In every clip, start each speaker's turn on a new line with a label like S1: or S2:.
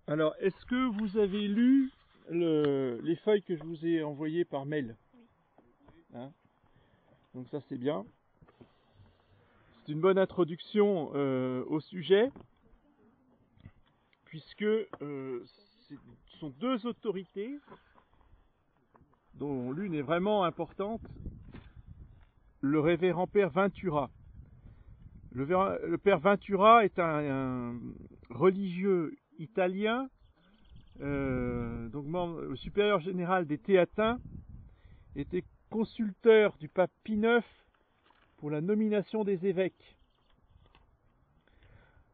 S1: Alors, est-ce que vous avez lu les feuilles que je vous ai envoyées par mail? Hein? Donc ça c'est bien. C'est une bonne introduction au sujet, puisque ce sont deux autorités, dont l'une est vraiment importante, le révérend Père Ventura. Le Père Ventura est un religieux italien, donc membre supérieur général des Théatins, était consulteur du pape Pie IX pour la nomination des évêques.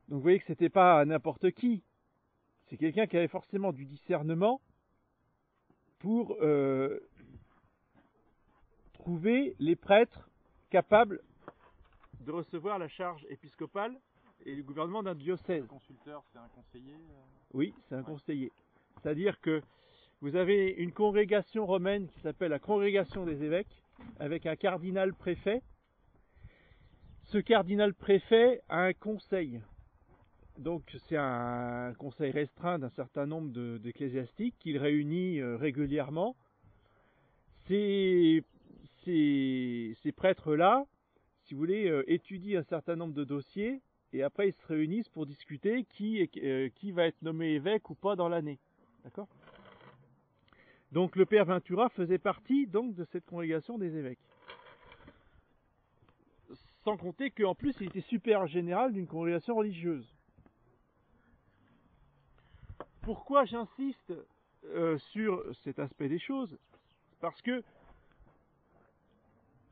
S1: Donc vous voyez que c'était pas n'importe qui, c'est quelqu'un qui avait forcément du discernement pour trouver les prêtres capables de recevoir la charge épiscopale et le gouvernement d'un diocèse.
S2: Le consulteur, c'est un conseiller
S1: Oui, c'est un conseiller. C'est-à-dire que vous avez une congrégation romaine qui s'appelle la congrégation des évêques, avec un cardinal préfet. Ce cardinal préfet a un conseil. Donc c'est un conseil restreint d'un certain nombre d'ecclésiastiques qu'il réunit régulièrement. Ces prêtres-là, si vous voulez, étudient un certain nombre de dossiers et après ils se réunissent pour discuter qui va être nommé évêque ou pas dans l'année. D'accord ? Donc le Père Ventura faisait partie donc de cette congrégation des évêques. Sans compter qu'en plus il était supérieur général d'une congrégation religieuse. Pourquoi j'insiste sur cet aspect des choses? Parce que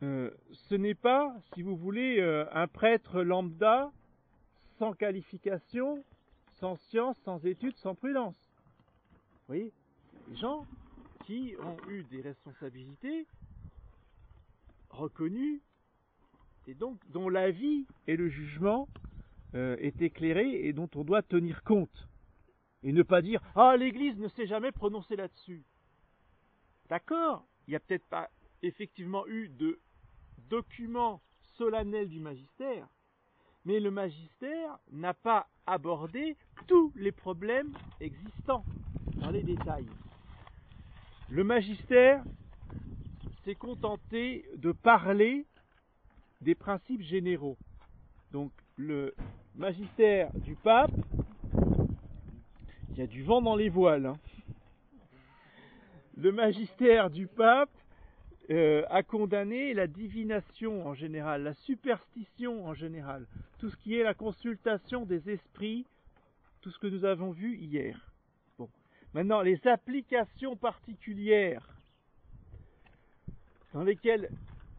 S1: ce n'est pas, si vous voulez, un prêtre lambda, sans qualification, sans science, sans études, sans prudence. Vous voyez, des gens qui ont eu des responsabilités reconnues et donc dont la vie et le jugement est éclairé et dont on doit tenir compte. Et ne pas dire « Ah, l'Église ne s'est jamais prononcée là-dessus ». D'accord, il n'y a peut-être pas effectivement eu de document solennel du magistère, mais le magistère n'a pas abordé tous les problèmes existants dans les détails. Le magistère s'est contenté de parler des principes généraux. Donc le magistère du pape, il y a du vent dans les voiles, hein. Le magistère du pape a condamné la divination en général, la superstition en général, tout ce qui est la consultation des esprits, tout ce que nous avons vu hier. Bon. Maintenant, les applications particulières dans lesquelles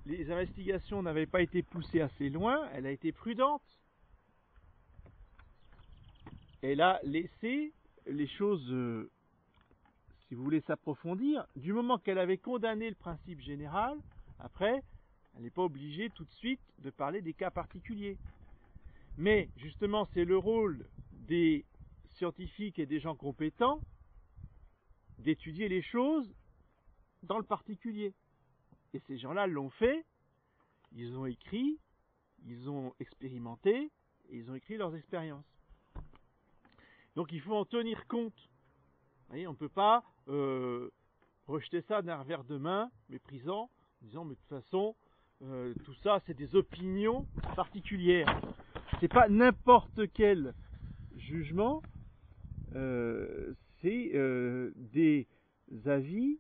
S1: les investigations n'avaient pas été poussées assez loin, elle a été prudente. Elle a laissé les choses, si vous voulez s'approfondir, du moment qu'elle avait condamné le principe général, après, elle n'est pas obligée tout de suite de parler des cas particuliers. Mais justement, c'est le rôle des scientifiques et des gens compétents d'étudier les choses dans le particulier. Et ces gens-là l'ont fait, ils ont écrit, ils ont expérimenté, et ils ont écrit leurs expériences. Donc il faut en tenir compte. Vous voyez, on ne peut pas rejeter ça d'un revers de main, méprisant, en disant mais de toute façon, tout ça c'est des opinions particulières. C'est pas n'importe quel jugement, c'est des avis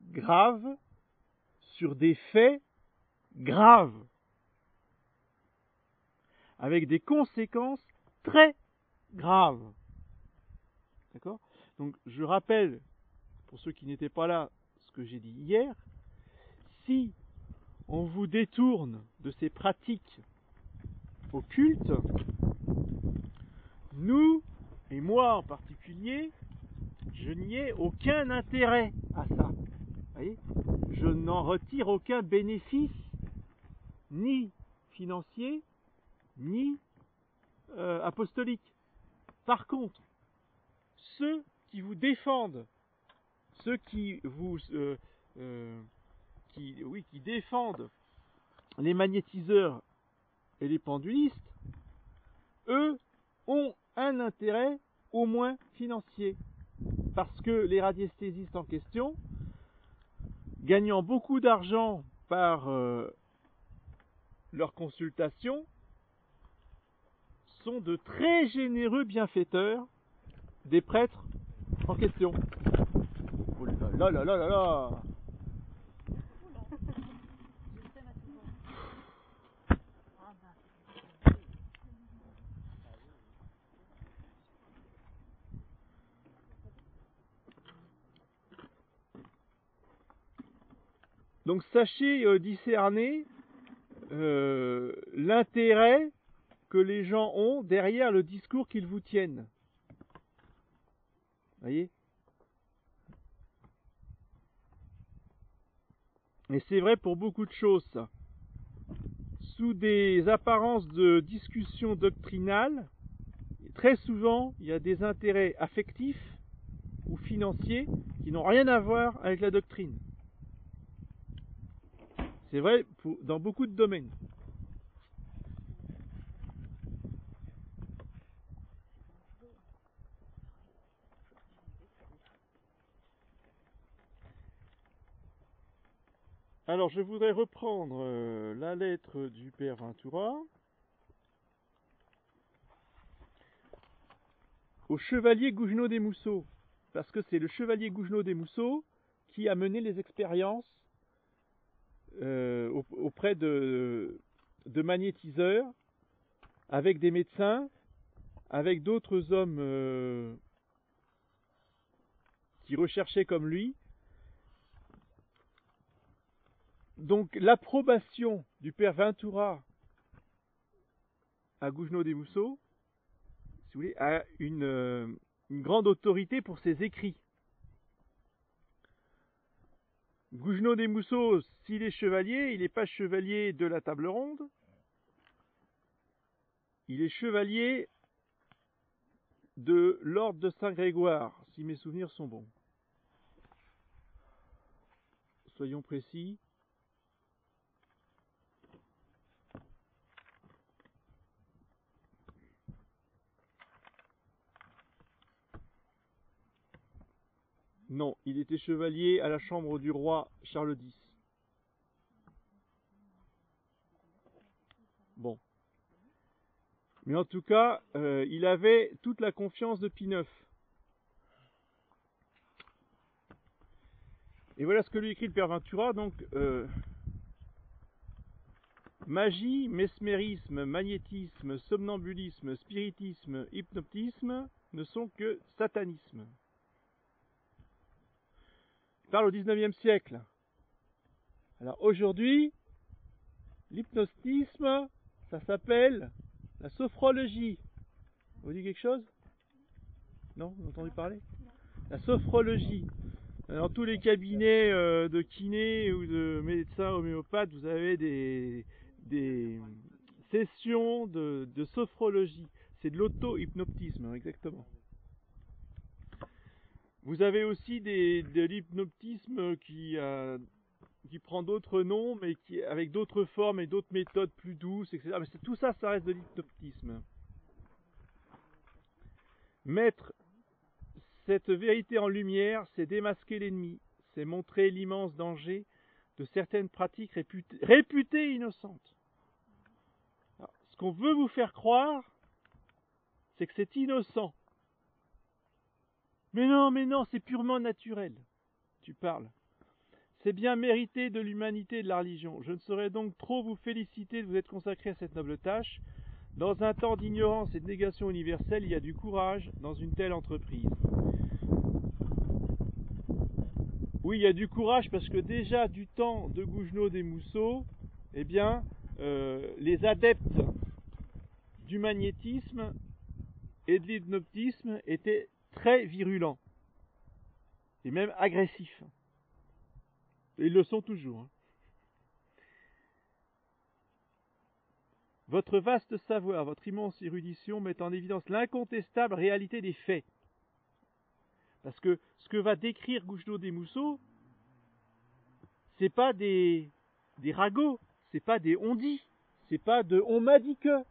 S1: graves sur des faits graves, avec des conséquences très graves. D'accord ? Donc je rappelle, pour ceux qui n'étaient pas là, ce que j'ai dit hier, si on vous détourne de ces pratiques occultes, nous, et moi en particulier, je n'y ai aucun intérêt à ça. Vous voyez ? Je n'en retire aucun bénéfice, ni financier, ni apostolique. Par contre, ceux qui vous défendent, ceux qui vous qui défendent les magnétiseurs et les pendulistes, eux ont un intérêt au moins financier. Parce que les radiesthésistes en question, gagnant beaucoup d'argent par leur consultation, sont de très généreux bienfaiteurs des prêtres en question. Oh là là là là là là. Donc sachez discerner l'intérêt que les gens ont derrière le discours qu'ils vous tiennent. Voyez ? Et c'est vrai pour beaucoup de choses, ça. Sous des apparences de discussion doctrinale, très souvent, il y a des intérêts affectifs ou financiers qui n'ont rien à voir avec la doctrine. C'est vrai dans beaucoup de domaines. Alors, je voudrais reprendre la lettre du Père Ventura au chevalier Gougenot des Mousseaux, parce que c'est le chevalier Gougenot des Mousseaux qui a mené les expériences auprès de magnétiseurs, avec des médecins, avec d'autres hommes qui recherchaient comme lui. Donc l'approbation du Père Ventura à Gougenot des Mousseaux, si vous voulez, a une grande autorité pour ses écrits. Gougenot des Mousseaux, s'il est chevalier, il n'est pas chevalier de la table ronde, il est chevalier de l'ordre de Saint-Grégoire, si mes souvenirs sont bons. Soyons précis. Non, il était chevalier à la chambre du roi Charles X. Bon. Mais en tout cas, il avait toute la confiance de Pie IX. Et voilà ce que lui écrit le Père Ventura. Donc, magie, mesmérisme, magnétisme, somnambulisme, spiritisme, hypnotisme ne sont que satanisme. Il parle au XIXe siècle. Alors aujourd'hui, l'hypnotisme, ça s'appelle la sophrologie. Vous dit quelque chose? Non? Vous avez entendu parler? La sophrologie. Dans tous les cabinets de kiné ou de médecins homéopathes, vous avez des sessions de sophrologie. C'est de l'auto-hypnotisme, exactement. Vous avez aussi de l'hypnotisme qui prend d'autres noms, mais avec d'autres formes et d'autres méthodes plus douces, etc. Mais tout ça, ça reste de l'hypnotisme. Mettre cette vérité en lumière, c'est démasquer l'ennemi, c'est montrer l'immense danger de certaines pratiques réputées innocentes. Alors, ce qu'on veut vous faire croire, c'est que c'est innocent. Mais non, c'est purement naturel. Tu parles. C'est bien mérité de l'humanité et de la religion. Je ne saurais donc trop vous féliciter de vous être consacré à cette noble tâche. Dans un temps d'ignorance et de négation universelle, il y a du courage dans une telle entreprise. Oui, il y a du courage parce que déjà du temps de Gougenot des Mousseaux, eh bien, les adeptes du magnétisme et de l'hypnotisme étaient très virulents et même agressifs. Et ils le sont toujours. Votre vaste savoir, votre immense érudition mettent en évidence l'incontestable réalité des faits. Parce que ce que va décrire Gougenot des Mousseaux, c'est pas des ragots, c'est pas des on-dit, c'est pas de on m'a dit que.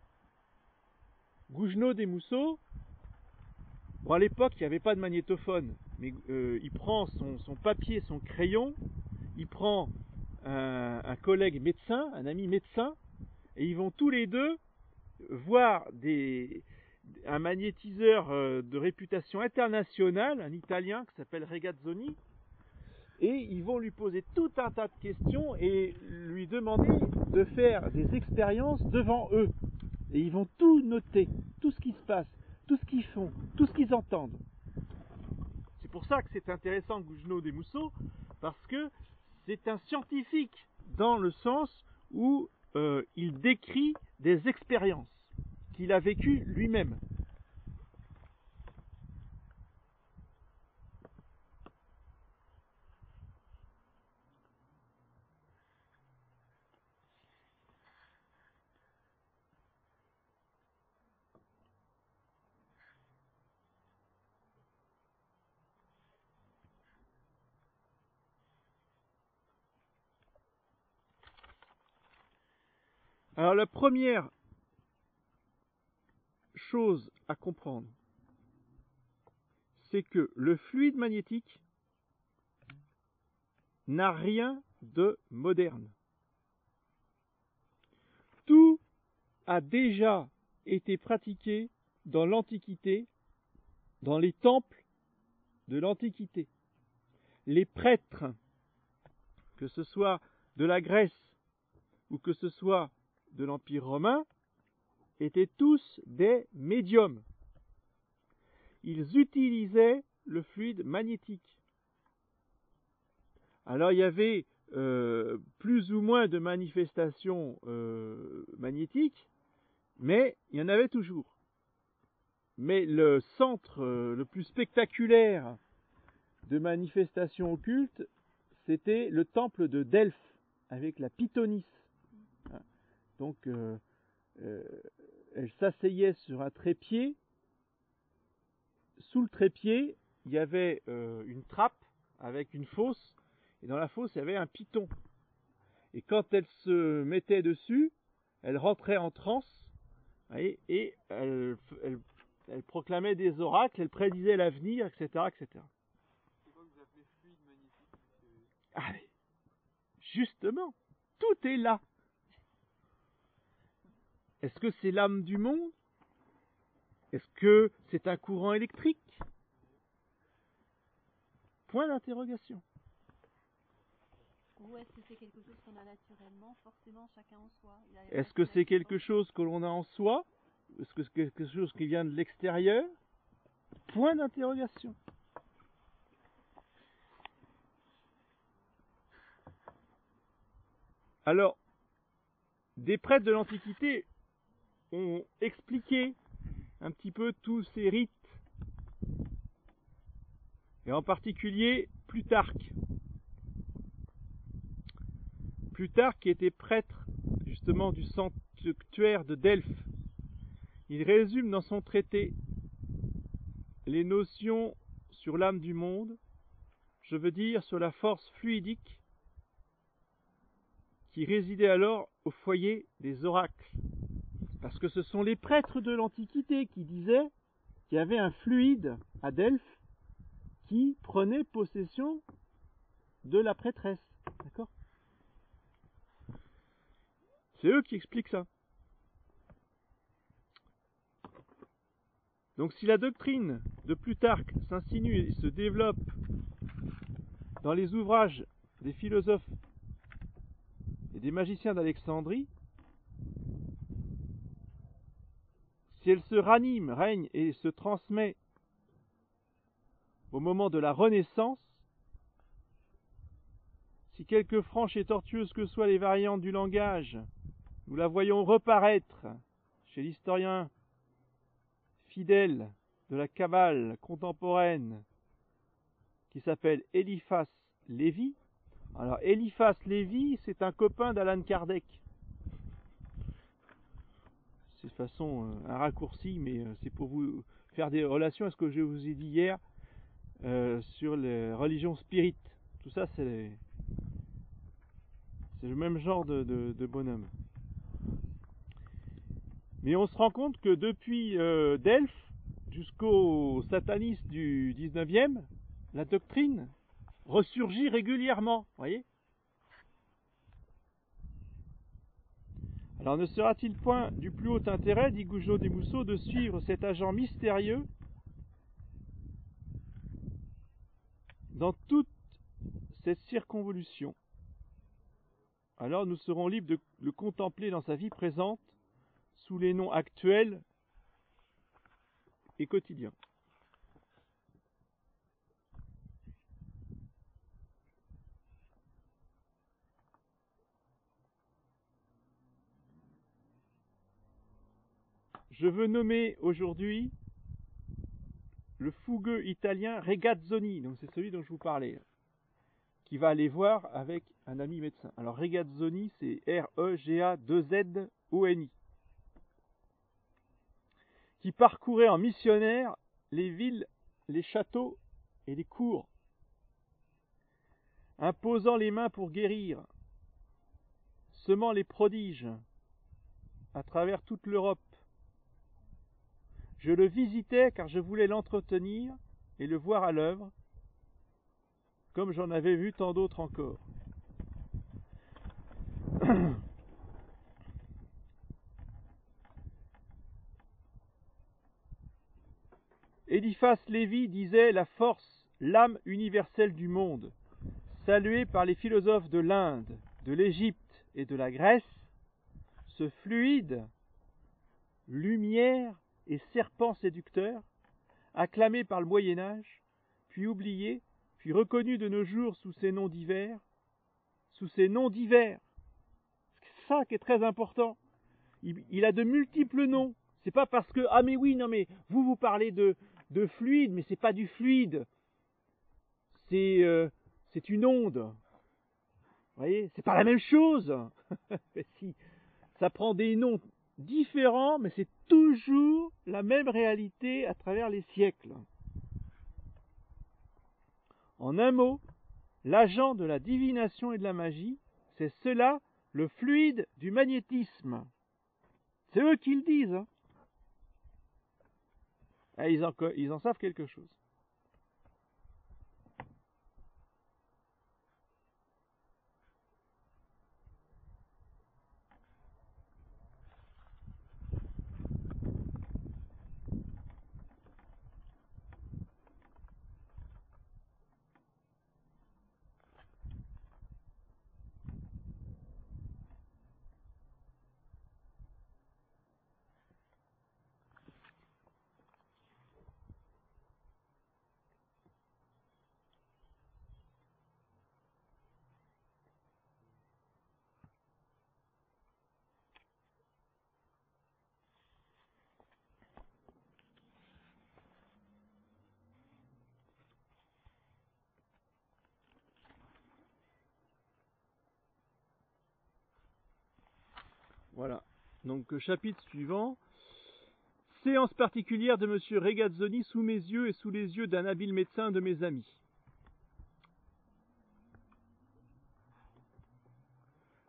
S1: Gougenot des Mousseaux, Bon, à l'époque, il n'y avait pas de magnétophone, mais il prend son papier, son crayon, il prend un collègue médecin, un ami médecin, et ils vont tous les deux voir un magnétiseur de réputation internationale, un Italien qui s'appelle Regazzoni, et ils vont lui poser tout un tas de questions et lui demander de faire des expériences devant eux. Et ils vont tout noter, tout ce qui se passe, tout ce qu'ils font, tout ce qu'ils entendent. C'est pour ça que c'est intéressant Gougenot des Mousseaux, parce que c'est un scientifique dans le sens où il décrit des expériences qu'il a vécues lui-même. Alors la première chose à comprendre, c'est que le fluide magnétique n'a rien de moderne. Tout a déjà été pratiqué dans l'Antiquité, dans les temples de l'Antiquité. Les prêtres, que ce soit de la Grèce ou que ce soit de l'Empire romain, étaient tous des médiums. Ils utilisaient le fluide magnétique. Alors il y avait plus ou moins de manifestations magnétiques, mais il y en avait toujours. Mais le centre le plus spectaculaire de manifestations occultes, c'était le temple de Delphes, avec la Pythonis. Donc, elle s'asseyait sur un trépied. Sous le trépied, il y avait une trappe avec une fosse, et dans la fosse, il y avait un python. Et quand elle se mettait dessus, elle rentrait en transe, et elle proclamait des oracles, elle prédisait l'avenir, etc., etc.
S2: C'est quoi que vous appelez fluide magnétique?
S1: Allez, justement, tout est là. Est-ce que c'est l'âme du monde? Est-ce que c'est un courant électrique? Point d'interrogation.
S3: Ou est-ce que c'est quelque chose qu'on a naturellement, forcément chacun en soi?
S1: Est-ce que c'est quelque chose que l'on a en soi? Est-ce que c'est quelque chose qui vient de l'extérieur? Point d'interrogation. Alors, des prêtres de l'Antiquité ont expliqué un petit peu tous ces rites, et en particulier Plutarque. Plutarque qui était prêtre justement du sanctuaire de Delphes. Il résume dans son traité les notions sur l'âme du monde, je veux dire sur la force fluidique qui résidait alors au foyer des oracles. Parce que ce sont les prêtres de l'Antiquité qui disaient qu'il y avait un fluide à Delphes qui prenait possession de la prêtresse. D'accord ? C'est eux qui expliquent ça. Donc si la doctrine de Plutarque s'insinue et se développe dans les ouvrages des philosophes et des magiciens d'Alexandrie, si elle se ranime, règne et se transmet au moment de la Renaissance, si quelque franches et tortueuses que soient les variantes du langage, nous la voyons reparaître chez l'historien fidèle de la Kabbale contemporaine qui s'appelle Eliphas Lévi. Alors Eliphas Lévi, c'est un copain d'Alan Kardec. C'est de façon un raccourci, mais c'est pour vous faire des relations à ce que je vous ai dit hier sur les religions spirites. Tout ça, c'est le même genre de bonhomme. Mais on se rend compte que depuis Delphes, jusqu'aux satanistes du 19e, la doctrine ressurgit régulièrement, voyez. Alors ne sera-t-il point du plus haut intérêt, dit Goujon des Mousseaux, de suivre cet agent mystérieux dans toute cette circonvolution? Alors nous serons libres de le contempler dans sa vie présente, sous les noms actuels et quotidiens. Je veux nommer aujourd'hui le fougueux italien Regazzoni, donc c'est celui dont je vous parlais, qui va aller voir avec un ami médecin. Alors Regazzoni, c'est R-E-G-A-2-Z-O-N-I, qui parcourait en missionnaire les villes, les châteaux et les cours, imposant les mains pour guérir, semant les prodiges à travers toute l'Europe. Je le visitais car je voulais l'entretenir et le voir à l'œuvre, comme j'en avais vu tant d'autres encore. Eliphas Lévi disait la force, l'âme universelle du monde, saluée par les philosophes de l'Inde, de l'Égypte et de la Grèce, ce fluide, lumière et serpent séducteur, acclamé par le Moyen-Âge, puis oublié, puis reconnu de nos jours sous ses noms divers, c'est ça qui est très important. Il a de multiples noms. C'est pas parce que, ah mais oui, non mais, vous parlez de fluide, mais c'est pas du fluide. C'est une onde. Vous voyez, c'est pas la même chose. Si, ça prend des noms différents, mais c'est toujours la même réalité à travers les siècles. En un mot, l'agent de la divination et de la magie, c'est cela, le fluide du magnétisme. C'est eux qui le disent. Hein. Et ils en savent quelque chose. Voilà. Donc, chapitre suivant. Séance particulière de M. Regazzoni sous mes yeux et sous les yeux d'un habile médecin de mes amis.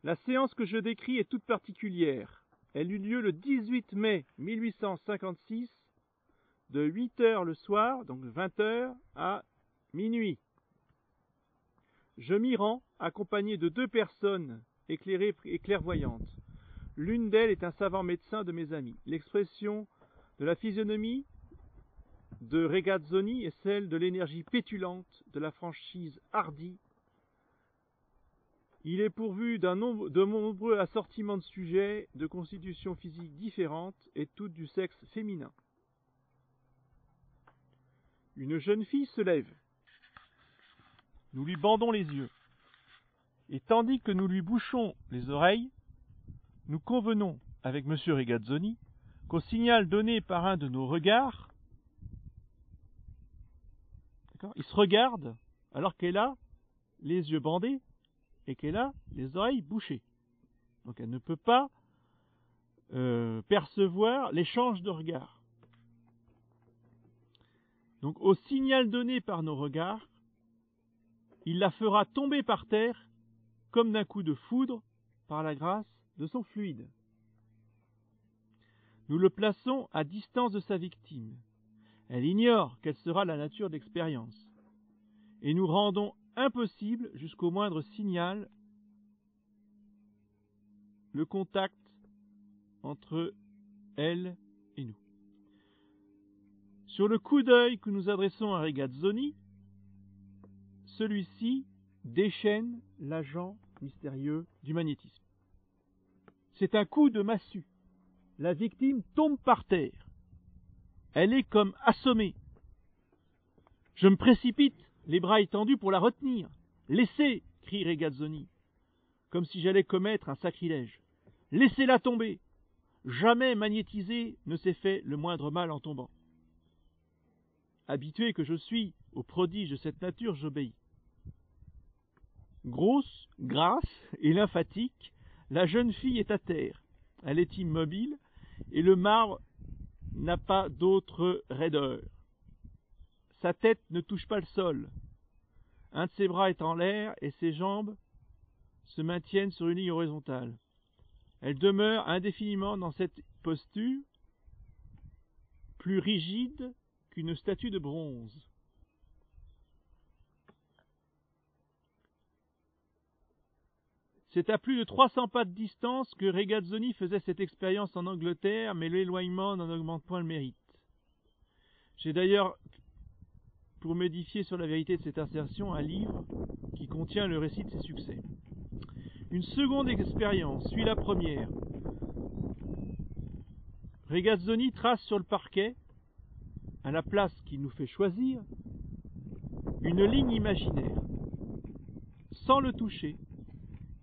S1: La séance que je décris est toute particulière. Elle eut lieu le 18 mai 1856, de 8h le soir, donc 20h, à minuit. Je m'y rends, accompagné de 2 personnes éclairées et clairvoyantes. L'une d'elles est un savant médecin de mes amis. L'expression de la physionomie de Regazzoni est celle de l'énergie pétulante, de la franchise hardie. Il est pourvu de nombreux assortiments de sujets, de constitutions physiques différentes et toutes du sexe féminin. Une jeune fille se lève. Nous lui bandons les yeux. Et tandis que nous lui bouchons les oreilles, nous convenons avec M. Regazzoni qu'au signal donné par un de nos regards, il se regarde alors qu'elle a les yeux bandés et qu'elle a les oreilles bouchées. Donc elle ne peut pas percevoir l'échange de regards. Donc au signal donné par nos regards, il la fera tomber par terre comme d'un coup de foudre par la grâce de son fluide. Nous le plaçons à distance de sa victime. Elle ignore quelle sera la nature de l'expérience. Et nous rendons impossible, jusqu'au moindre signal, le contact entre elle et nous. Sur le coup d'œil que nous adressons à Regazzoni, celui-ci déchaîne l'agent mystérieux du magnétisme. C'est un coup de massue. La victime tombe par terre. Elle est comme assommée. Je me précipite, les bras étendus pour la retenir. « Laissez !» crie Regazzoni, comme si j'allais commettre un sacrilège. « Laissez-la tomber ! Jamais magnétisé ne s'est fait le moindre mal en tombant. » Habitué que je suis aux prodiges de cette nature, j'obéis. Grosse, grasse et lymphatique, la jeune fille est à terre. Elle est immobile et le marbre n'a pas d'autre raideur. Sa tête ne touche pas le sol. Un de ses bras est en l'air et ses jambes se maintiennent sur une ligne horizontale. Elle demeure indéfiniment dans cette posture, plus rigide qu'une statue de bronze. C'est à plus de 300 pas de distance que Regazzoni faisait cette expérience en Angleterre, mais l'éloignement n'en augmente point le mérite. J'ai d'ailleurs, pour m'édifier sur la vérité de cette assertion, un livre qui contient le récit de ses succès. Une seconde expérience suit la première. Regazzoni trace sur le parquet, à la place qu'il nous fait choisir, une ligne imaginaire. Sans le toucher,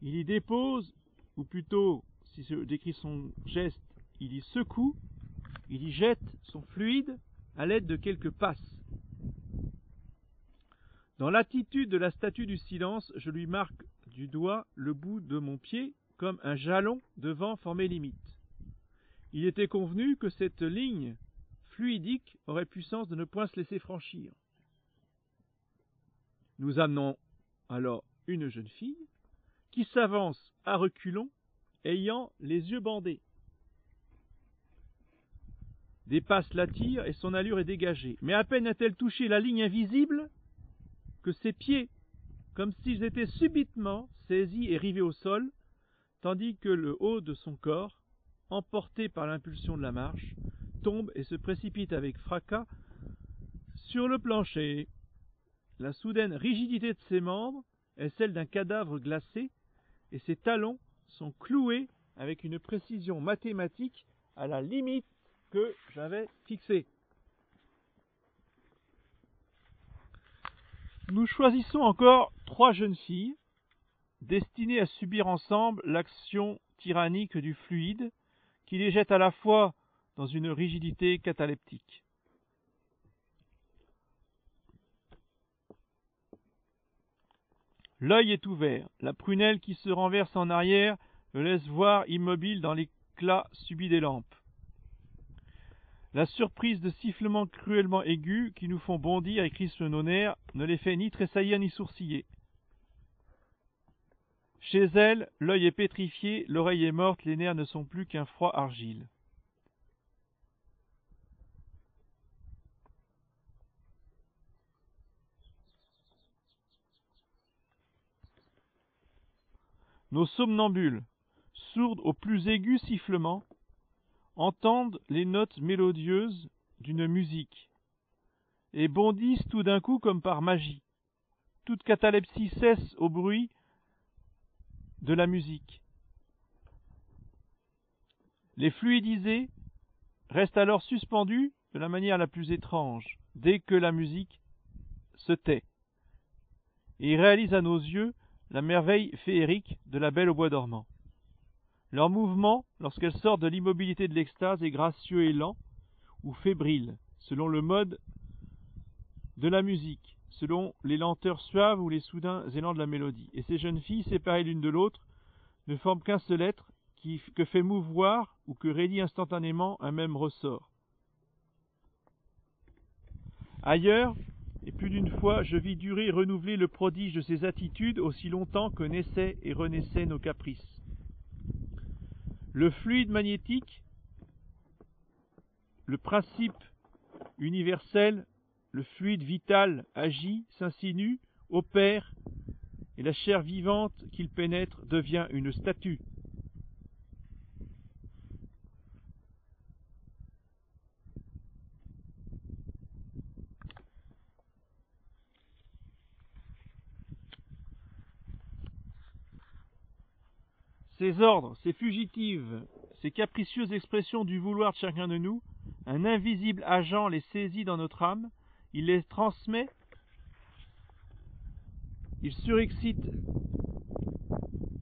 S1: il y dépose, ou plutôt, si je décris son geste, il y secoue, il y jette son fluide à l'aide de quelques passes. Dans l'attitude de la statue du silence, je lui marque du doigt le bout de mon pied comme un jalon devant former limite. Il était convenu que cette ligne fluidique aurait puissance de ne point se laisser franchir. Nous amenons alors une jeune fille qui s'avance à reculons, ayant les yeux bandés. Des passes l'attirent et son allure est dégagée. Mais à peine a-t-elle touché la ligne invisible que ses pieds, comme s'ils étaient subitement saisis et rivés au sol, tandis que le haut de son corps, emporté par l'impulsion de la marche, tombe et se précipite avec fracas sur le plancher. La soudaine rigidité de ses membres est celle d'un cadavre glacé, et ses talons sont cloués avec une précision mathématique à la limite que j'avais fixée. Nous choisissons encore 3 jeunes filles, destinées à subir ensemble l'action tyrannique du fluide, qui les jette à la fois dans une rigidité cataleptique. L'œil est ouvert, la prunelle qui se renverse en arrière le laisse voir immobile dans l'éclat subi des lampes. La surprise de sifflements cruellement aigus qui nous font bondir et crispent nos nerfs ne les fait ni tressaillir ni sourciller. Chez elle, l'œil est pétrifié, l'oreille est morte, les nerfs ne sont plus qu'un froid argile. Nos somnambules, sourdes aux plus aigus sifflements, entendent les notes mélodieuses d'une musique et bondissent tout d'un coup comme par magie. Toute catalepsie cesse au bruit de la musique. Les fluidisés restent alors suspendus de la manière la plus étrange dès que la musique se tait et réalisent à nos yeux la merveille féerique de la Belle au bois dormant. Leur mouvement, lorsqu'elle sort de l'immobilité de l'extase, est gracieux et lent, ou fébrile, selon le mode de la musique, selon les lenteurs suaves ou les soudains élans de la mélodie. Et ces jeunes filles, séparées l'une de l'autre, ne forment qu'un seul être que fait mouvoir ou que raidit instantanément un même ressort. Ailleurs, et plus d'une fois, je vis durer et renouveler le prodige de ces attitudes aussi longtemps que naissaient et renaissaient nos caprices. Le fluide magnétique, le principe universel, le fluide vital agit, s'insinue, opère, et la chair vivante qu'il pénètre devient une statue. Ces ordres, ces fugitives, ces capricieuses expressions du vouloir de chacun de nous, un invisible agent les saisit dans notre âme, il les transmet, il surexcite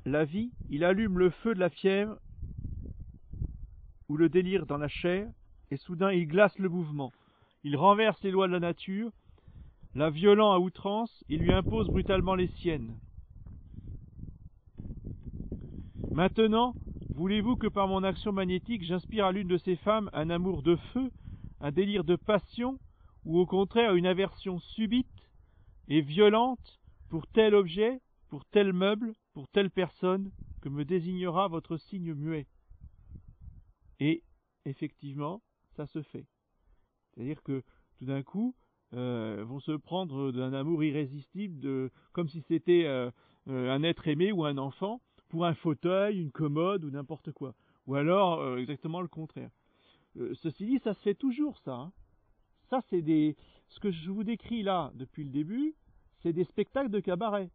S1: la vie, il allume le feu de la fièvre ou le délire dans la chair, et soudain il glace le mouvement. Il renverse les lois de la nature, la violant à outrance, il lui impose brutalement les siennes. Maintenant, voulez-vous que par mon action magnétique, j'inspire à l'une de ces femmes un amour de feu, un délire de passion, ou au contraire une aversion subite et violente pour tel objet, pour tel meuble, pour telle personne, que me désignera votre signe muet? Et, effectivement, ça se fait. C'est-à-dire que, tout d'un coup, vont se prendre d'un amour irrésistible, comme si c'était un être aimé ou un enfant, pour un fauteuil, une commode ou n'importe quoi. Ou alors exactement le contraire. Ceci dit, ça se fait toujours, ça. Hein. Ça, c'est ce que je vous décris là depuis le début, c'est des spectacles de cabaret.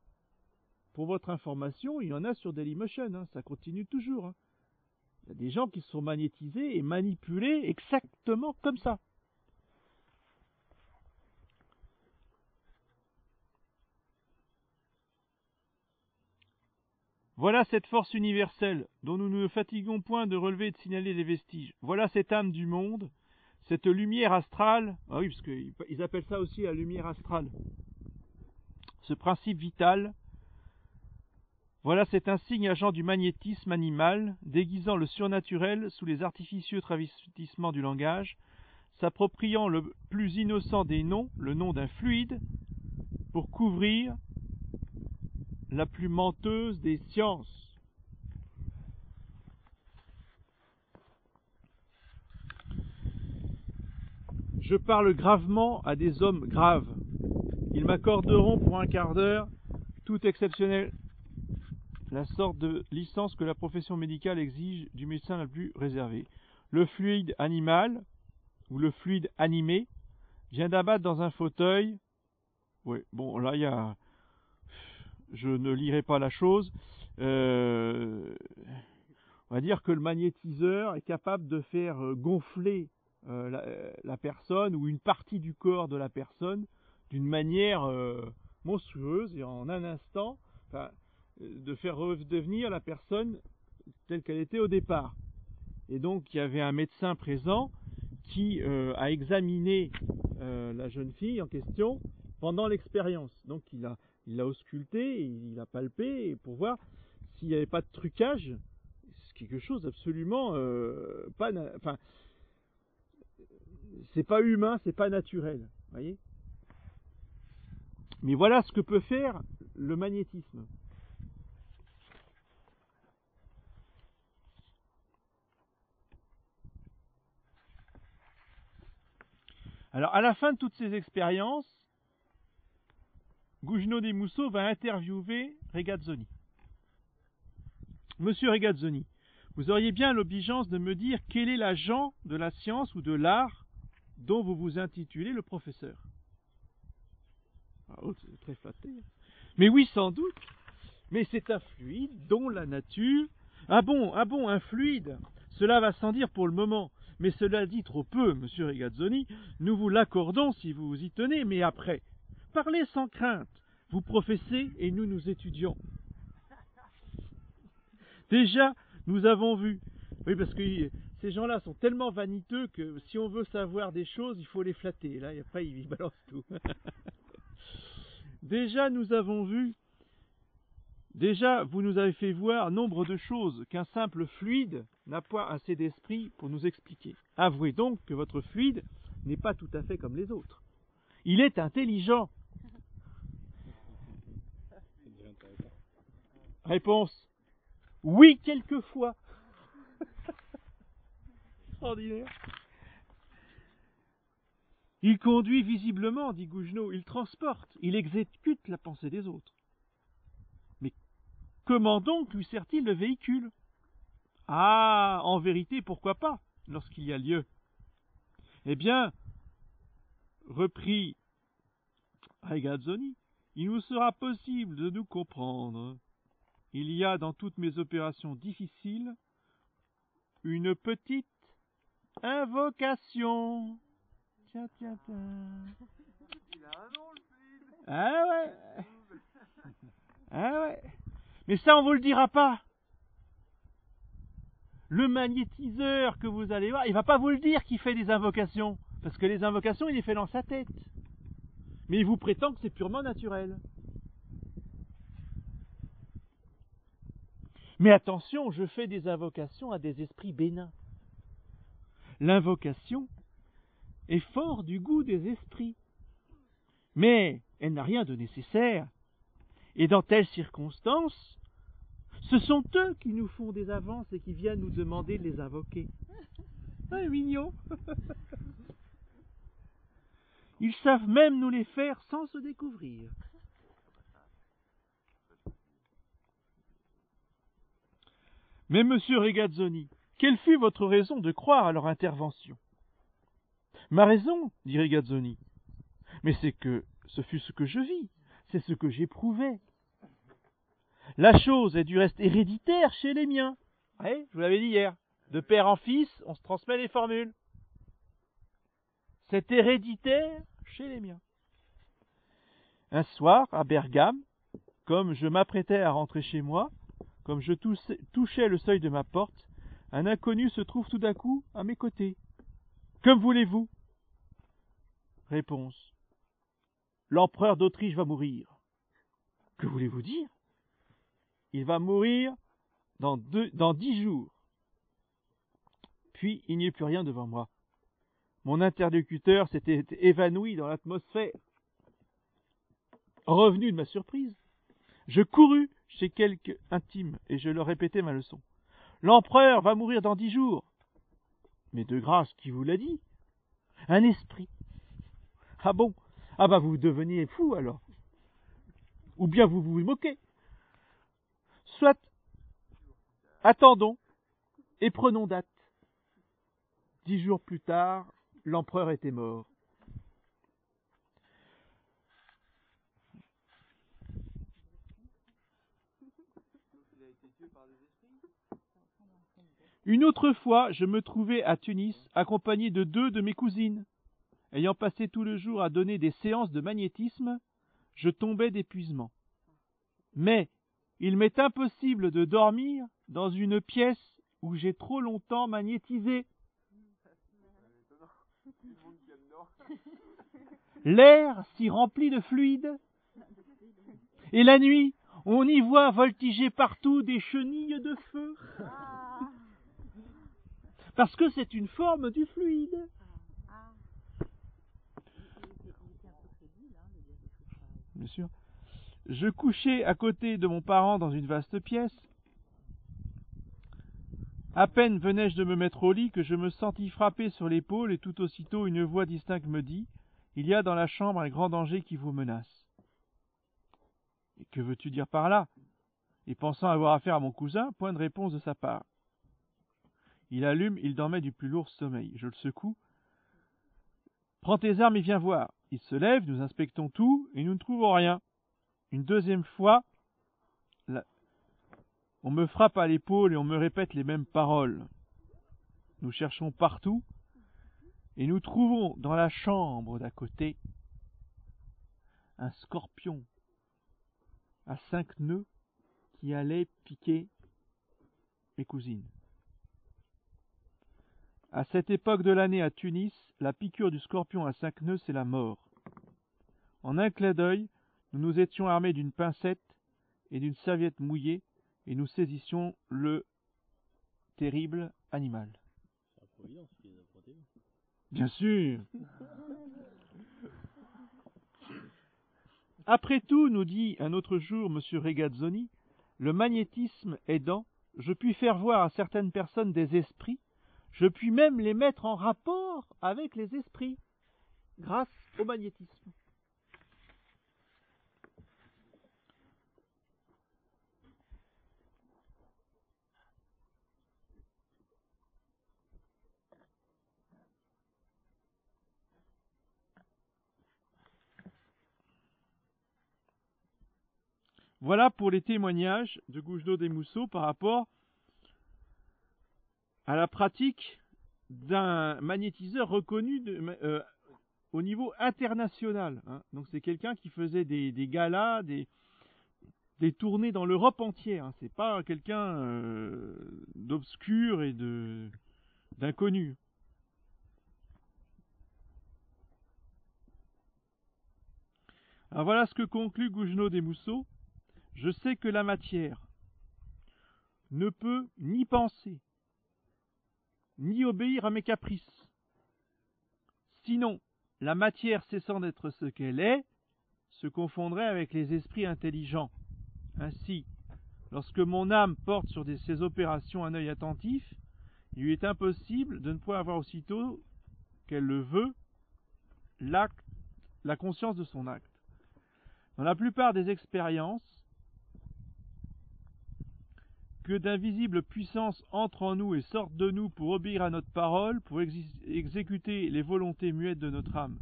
S1: Pour votre information, il y en a sur Dailymotion, hein, ça continue toujours. Hein. Il y a des gens qui se sont magnétisés et manipulés exactement comme ça. Voilà cette force universelle, dont nous ne nous fatiguons point de relever et de signaler les vestiges. Voilà cette âme du monde, cette lumière astrale, ah oui, parce qu'ils appellent ça aussi la lumière astrale, ce principe vital. Voilà cet insigne agent du magnétisme animal, déguisant le surnaturel sous les artificieux travestissements du langage, s'appropriant le plus innocent des noms, le nom d'un fluide, pour couvrir la plus menteuse des sciences. Je parle gravement à des hommes graves. Ils m'accorderont pour un quart d'heure, tout exceptionnel, la sorte de licence que la profession médicale exige du médecin la plus réservée. Le fluide animal, ou le fluide animé, vient d'abattre dans un fauteuil. Oui, bon, là, il y a... Je ne lirai pas la chose. On va dire que le magnétiseur est capable de faire gonfler la personne ou une partie du corps de la personne d'une manière monstrueuse et en un instant, de faire redevenir la personne telle qu'elle était au départ. Et donc il y avait un médecin présent qui a examiné la jeune fille en question pendant l'expérience. Donc il l'a ausculté, il l'a palpé pour voir s'il n'y avait pas de trucage. C'est quelque chose d'absolument enfin, c'est pas humain, c'est pas naturel, voyez. Mais voilà ce que peut faire le magnétisme. Alors, à la fin de toutes ces expériences, Gugino des Mousseaux va interviewer Regazzoni. Monsieur Regazzoni, vous auriez bien l'obligeance de me dire quel est l'agent de la science ou de l'art dont vous vous intitulez le professeur. Ah, oh, c'est très flatté. Mais oui, sans doute. Mais c'est un fluide dont la nature... Ah bon, un fluide. Cela va sans dire pour le moment. Mais cela dit trop peu, monsieur Regazzoni. Nous vous l'accordons si vous y tenez, mais après. Parlez sans crainte. Vous professez et nous nous étudions. Déjà, nous avons vu. Oui, parce que ces gens-là sont tellement vaniteux que si on veut savoir des choses, il faut les flatter. Là, et après, ils balancent tout. Déjà, nous avons vu. Déjà, vous nous avez fait voir nombre de choses qu'un simple fluide n'a pas assez d'esprit pour nous expliquer. Avouez donc que votre fluide n'est pas tout à fait comme les autres. Il est intelligent. Réponse. Oui, quelquefois. Extraordinaire. Il conduit visiblement, dit Gougenot, il transporte, il exécute la pensée des autres. Mais comment donc lui sert-il le véhicule? Ah, en vérité, pourquoi pas, lorsqu'il y a lieu? Eh bien, reprit Regazzoni, il nous sera possible de nous comprendre. Il y a dans toutes mes opérations difficiles une petite invocation. Tiens.
S2: Il a un nom, le fluide.
S1: Ah ouais. Ah ouais. Mais ça, on vous le dira pas. Le magnétiseur que vous allez voir, il va pas vous le dire qu'il fait des invocations. Parce que les invocations, il les fait dans sa tête. Mais il vous prétend que c'est purement naturel. Mais attention, je fais des invocations à des esprits bénins. L'invocation est fort du goût des esprits. Mais elle n'a rien de nécessaire. Et dans telles circonstances, ce sont eux qui nous font des avances et qui viennent nous demander de les invoquer. Ah, mignon. Ils savent même nous les faire sans se découvrir. Mais monsieur Regazzoni, quelle fut votre raison de croire à leur intervention? Ma raison, dit Regazzoni, mais c'est que ce fut ce que je vis, c'est ce que j'éprouvais. La chose est du reste héréditaire chez les miens. Ouais, je vous l'avais dit hier, de père en fils, on se transmet les formules. C'est héréditaire chez les miens. Un soir, à Bergame, comme je m'apprêtais à rentrer chez moi, comme je touchais le seuil de ma porte, un inconnu se trouve tout d'un coup à mes côtés. « Que voulez-vous » Réponse. « L'empereur d'Autriche va mourir. »« Que voulez-vous dire ?»« Il va mourir dans 10 jours. » Puis il n'y eut plus rien devant moi. Mon interlocuteur s'était évanoui dans l'atmosphère. Revenu de ma surprise, je courus chez quelques intimes et je leur répétai ma leçon. L'empereur va mourir dans 10 jours. Mais de grâce, qui vous l'a dit? Un esprit. Ah bon? Ah bah vous deveniez fou alors. Ou bien vous vous moquez. Soit, attendons et prenons date. 10 jours plus tard, l'empereur était mort. Une autre fois, je me trouvais à Tunis, accompagné de 2 de mes cousines. Ayant passé tout le jour à donner des séances de magnétisme, je tombais d'épuisement. Mais il m'est impossible de dormir dans une pièce où j'ai trop longtemps magnétisé. L'air s'y remplit de fluide. Et la nuit, on y voit voltiger partout des chenilles de feu. Parce que c'est une forme du fluide. Bien sûr. Je couchais à côté de mon parent dans une vaste pièce. À peine venais-je de me mettre au lit que je me sentis frapper sur l'épaule et tout aussitôt une voix distincte me dit « Il y a dans la chambre un grand danger qui vous menace. » Et que veux-tu dire par là? Et pensant avoir affaire à mon cousin, point de réponse de sa part. Il allume, il dormait du plus lourd sommeil. Je le secoue. « Prends tes armes et viens voir. » Il se lève, nous inspectons tout et nous ne trouvons rien. Une deuxième fois, on me frappe à l'épaule et on me répète les mêmes paroles. Nous cherchons partout et nous trouvons dans la chambre d'à côté un scorpion à 5 nœuds qui allait piquer mes cousines. À cette époque de l'année à Tunis, la piqûre du scorpion à 5 nœuds, c'est la mort. En un clin d'œil, nous nous étions armés d'une pincette et d'une serviette mouillée et nous saisissions le terrible animal. C'est la Providence qui les a protégés. Bien sûr. Après tout, nous dit un autre jour M. Regazzoni, le magnétisme aidant, je puis faire voir à certaines personnes des esprits, je puis même les mettre en rapport avec les esprits. grâce au magnétisme. Voilà pour les témoignages de Goujno des Mousseaux par rapport à la pratique d'un magnétiseur reconnu au niveau international. Hein. Donc c'est quelqu'un qui faisait des galas, des tournées dans l'Europe entière. Hein. C'est pas quelqu'un d'obscur et d'inconnu. Alors voilà ce que conclut Goujno des Mousseaux. Je sais que la matière ne peut ni penser, ni obéir à mes caprices. Sinon, la matière cessant d'être ce qu'elle est, se confondrait avec les esprits intelligents. Ainsi, lorsque mon âme porte sur ces opérations un œil attentif, il lui est impossible de ne point avoir aussitôt qu'elle le veut, la conscience de son acte. Dans la plupart des expériences, que d'invisibles puissances entrent en nous et sortent de nous pour obéir à notre parole, pour exécuter les volontés muettes de notre âme.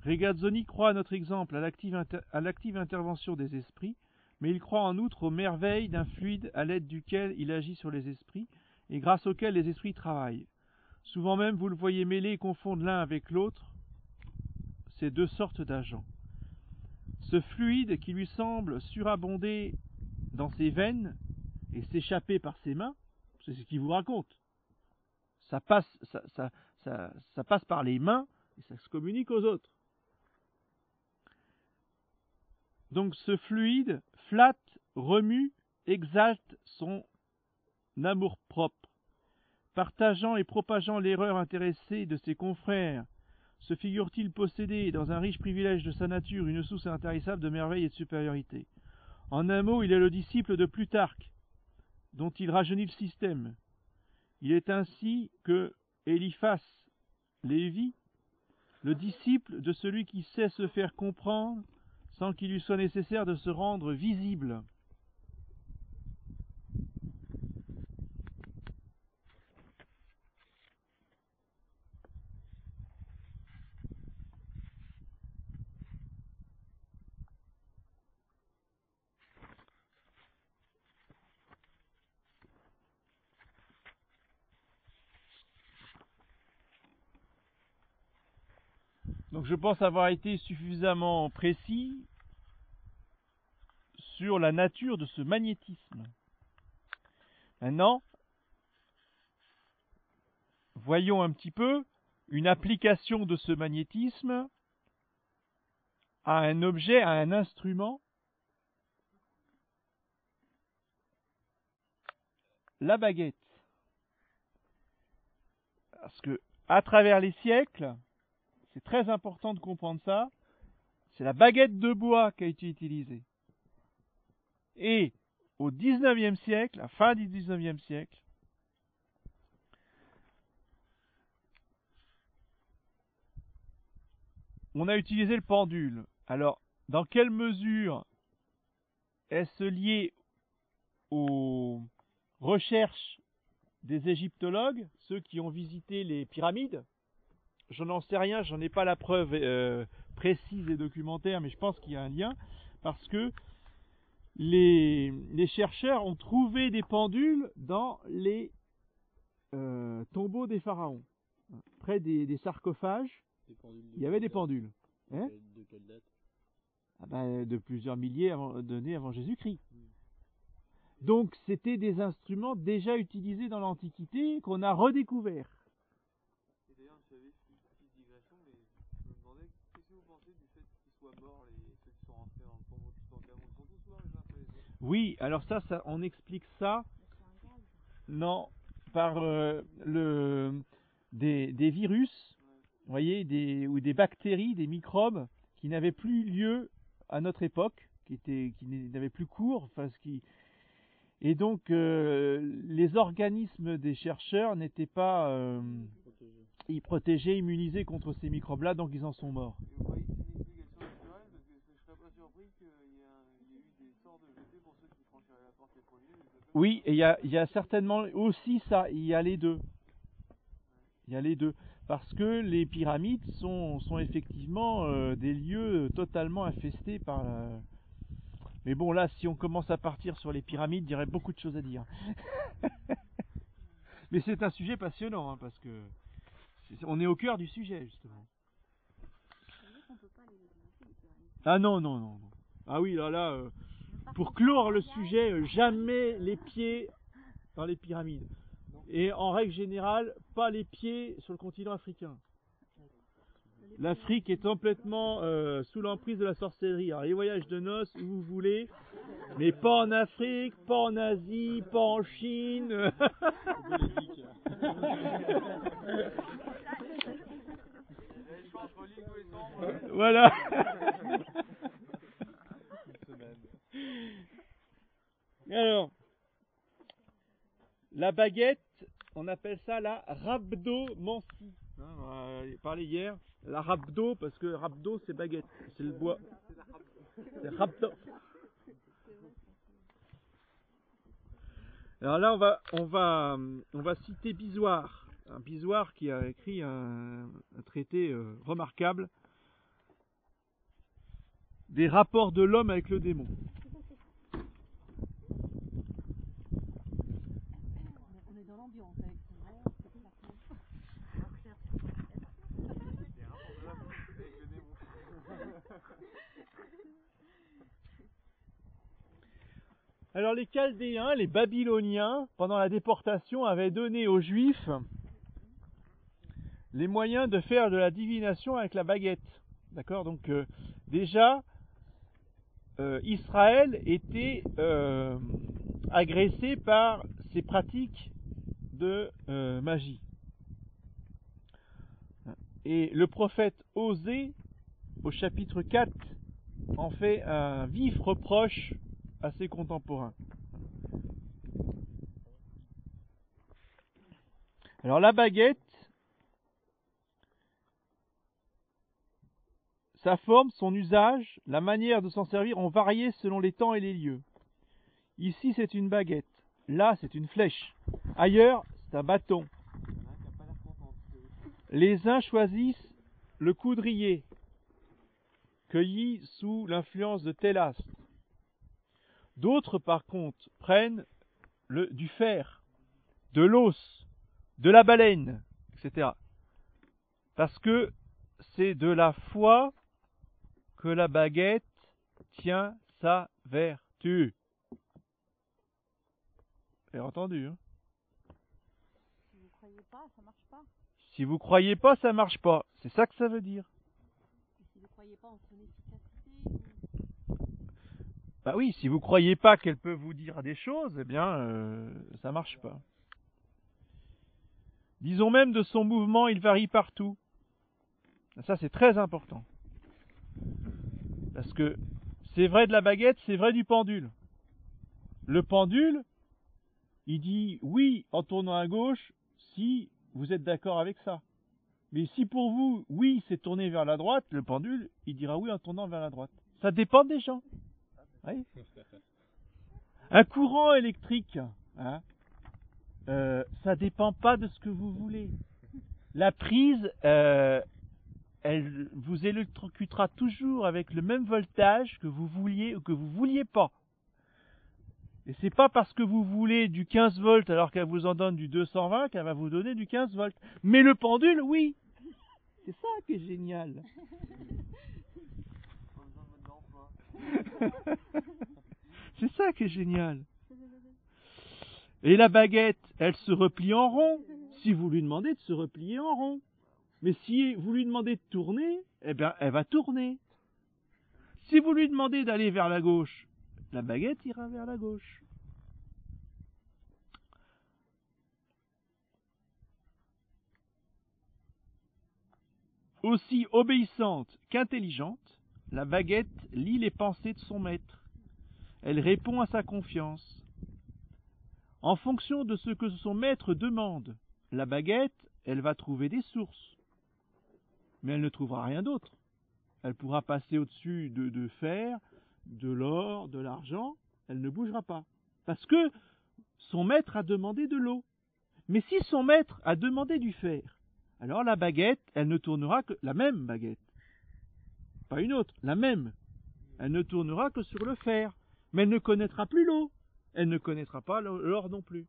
S1: Regazzoni croit à notre exemple à l'active intervention des esprits, mais il croit en outre aux merveilles d'un fluide à l'aide duquel il agit sur les esprits, et grâce auquel les esprits travaillent. Souvent même, vous le voyez mêler et confondre l'un avec l'autre ces deux sortes d'agents. Ce fluide qui lui semble surabonder dans ses veines et s'échapper par ses mains, c'est ce qu'il vous raconte. Ça passe par les mains et ça se communique aux autres. Donc ce fluide flatte, remue, exalte son amour-propre. Partageant et propageant l'erreur intéressée de ses confrères, se figure-t-il posséder dans un riche privilège de sa nature une source intarissable de merveille et de supériorité. En un mot, il est le disciple de Plutarque, dont il rajeunit le système. Il est ainsi que Eliphas Lévi, le disciple de celui qui sait se faire comprendre sans qu'il lui soit nécessaire de se rendre visible. Donc je pense avoir été suffisamment précis sur la nature de ce magnétisme. Maintenant, voyons un petit peu une application de ce magnétisme à un objet, à un instrument. La baguette. Parce que, à travers les siècles, c'est très important de comprendre ça, c'est la baguette de bois qui a été utilisée. Et au XIXe siècle, à la fin du XIXe siècle, on a utilisé le pendule. Alors, dans quelle mesure est-ce lié aux recherches des égyptologues, ceux qui ont visité les pyramides? Je n'en sais rien, j'en ai pas la preuve précise et documentaire, mais je pense qu'il y a un lien, parce que les chercheurs ont trouvé des pendules dans les tombeaux des pharaons. Près des sarcophages, il y avait des pendules. Hein?
S2: De quelle date?
S1: De plusieurs milliers d'années avant Jésus-Christ. Donc c'était des instruments déjà utilisés dans l'Antiquité qu'on a redécouverts.
S2: Et d'ailleurs, j'avais une petite digression, mais je me demandais, qu'est-ce que vous pensez du fait qu'ils soient morts, ceux qui sont rentrés dans le tombeau tout en Cameroun? Ils sont tous morts les uns après les autres?
S1: Oui, alors ça on explique ça. Non, par des virus, vous voyez, ou des bactéries, des microbes qui n'avaient plus lieu à notre époque, qui n'avaient plus cours, et donc les organismes des chercheurs n'étaient pas Ils protégeaient, immunisaient contre ces microbes-là, donc ils en sont morts.
S2: Et vous croyez que c'est une explication naturelle? Parce que je serais pas surpris qu'il y ait eu des sorts de jetés pour ceux qui franchiraient la porte les premiers. Des trucs comme
S1: Oui,
S2: ça.
S1: et il y a certainement aussi ça, il y a les deux. Il y a les deux. Parce que les pyramides sont effectivement des lieux totalement infestés par... Mais bon, là, si on commence à partir sur les pyramides, il y aurait beaucoup de choses à dire. Mais c'est un sujet passionnant, hein, parce que on est au cœur du sujet, justement.
S3: Ça veut dire qu'on peut pas les visiter, les pyramides.
S1: Ah non, non, non, non. Ah oui, là, pour clore le sujet, jamais les pieds dans les pyramides. Et en règle générale, pas les pieds sur le continent africain. L'Afrique est complètement sous l'emprise de la sorcellerie. Alors les voyages de noces, où vous voulez, mais pas en Afrique, pas en Asie, pas en Chine.
S2: Je pense qu'on lit tous les sens.
S1: Voilà. Alors, la baguette, on appelle ça la rhabdomancie. Hein, on a parlé hier, la rhabdo, parce que rhabdo c'est baguette, c'est le bois. C'est rhabdo. Alors là, on va citer Bisoire. Un Bisoire qui a écrit un traité remarquable des rapports de l'homme avec le démon.
S3: On est dans l'ambiance avec ce nom, c'est clairement.
S1: Alors les Chaldéens, les Babyloniens, pendant la déportation, avaient donné aux Juifs les moyens de faire de la divination avec la baguette. D'accord? Donc déjà, Israël était agressé par ces pratiques de magie. Et le prophète Osée, au chapitre 4, en fait un vif reproche à ses contemporains. Alors la baguette, sa forme, son usage, la manière de s'en servir ont varié selon les temps et les lieux. Ici c'est une baguette, là c'est une flèche, ailleurs c'est un bâton. Les uns choisissent le coudrier, cueilli sous l'influence de tel astre. D'autres, par contre, prennent du fer, de l'os, de la baleine, etc. Parce que c'est de la foi que la baguette tient sa vertu. Vous avez entendu, hein?
S3: Si vous croyez pas, ça marche pas.
S1: Si vous croyez pas, ça marche pas. C'est ça que ça veut dire.
S3: Et si vous croyez pas en son efficacité,
S1: Bah oui, si vous croyez pas qu'elle peut vous dire des choses, eh bien, ça marche pas. Disons même de son mouvement, il varie partout. Ça, c'est très important. Parce que c'est vrai de la baguette, c'est vrai du pendule. Le pendule, il dit oui en tournant à gauche si vous êtes d'accord avec ça. Mais si pour vous, oui, c'est tourner vers la droite, le pendule, il dira oui en tournant vers la droite. Ça dépend des gens. Oui. Un courant électrique, hein, ça dépend pas de ce que vous voulez. La prise, elle vous électrocutera toujours avec le même voltage que vous vouliez ou que vous vouliez pas. Et c'est pas parce que vous voulez du 15 volts alors qu'elle vous en donne du 220 qu'elle va vous donner du 15 volts. Mais le pendule, oui. C'est ça qui est génial. C'est ça qui est génial. Et la baguette, elle se replie en rond, si vous lui demandez de se replier en rond. Mais si vous lui demandez de tourner, eh bien, elle va tourner. Si vous lui demandez d'aller vers la gauche, la baguette ira vers la gauche. Aussi obéissante qu'intelligente, la baguette lit les pensées de son maître. Elle répond à sa confiance. En fonction de ce que son maître demande, la baguette elle va trouver des sources, mais elle ne trouvera rien d'autre. Elle pourra passer au-dessus de fer, de l'or, de l'argent, elle ne bougera pas. Parce que son maître a demandé de l'eau. Mais si son maître a demandé du fer, alors la baguette, elle ne tournera que la même baguette. Pas une autre, la même. Elle ne tournera que sur le fer. Mais elle ne connaîtra plus l'eau. Elle ne connaîtra pas l'or non plus.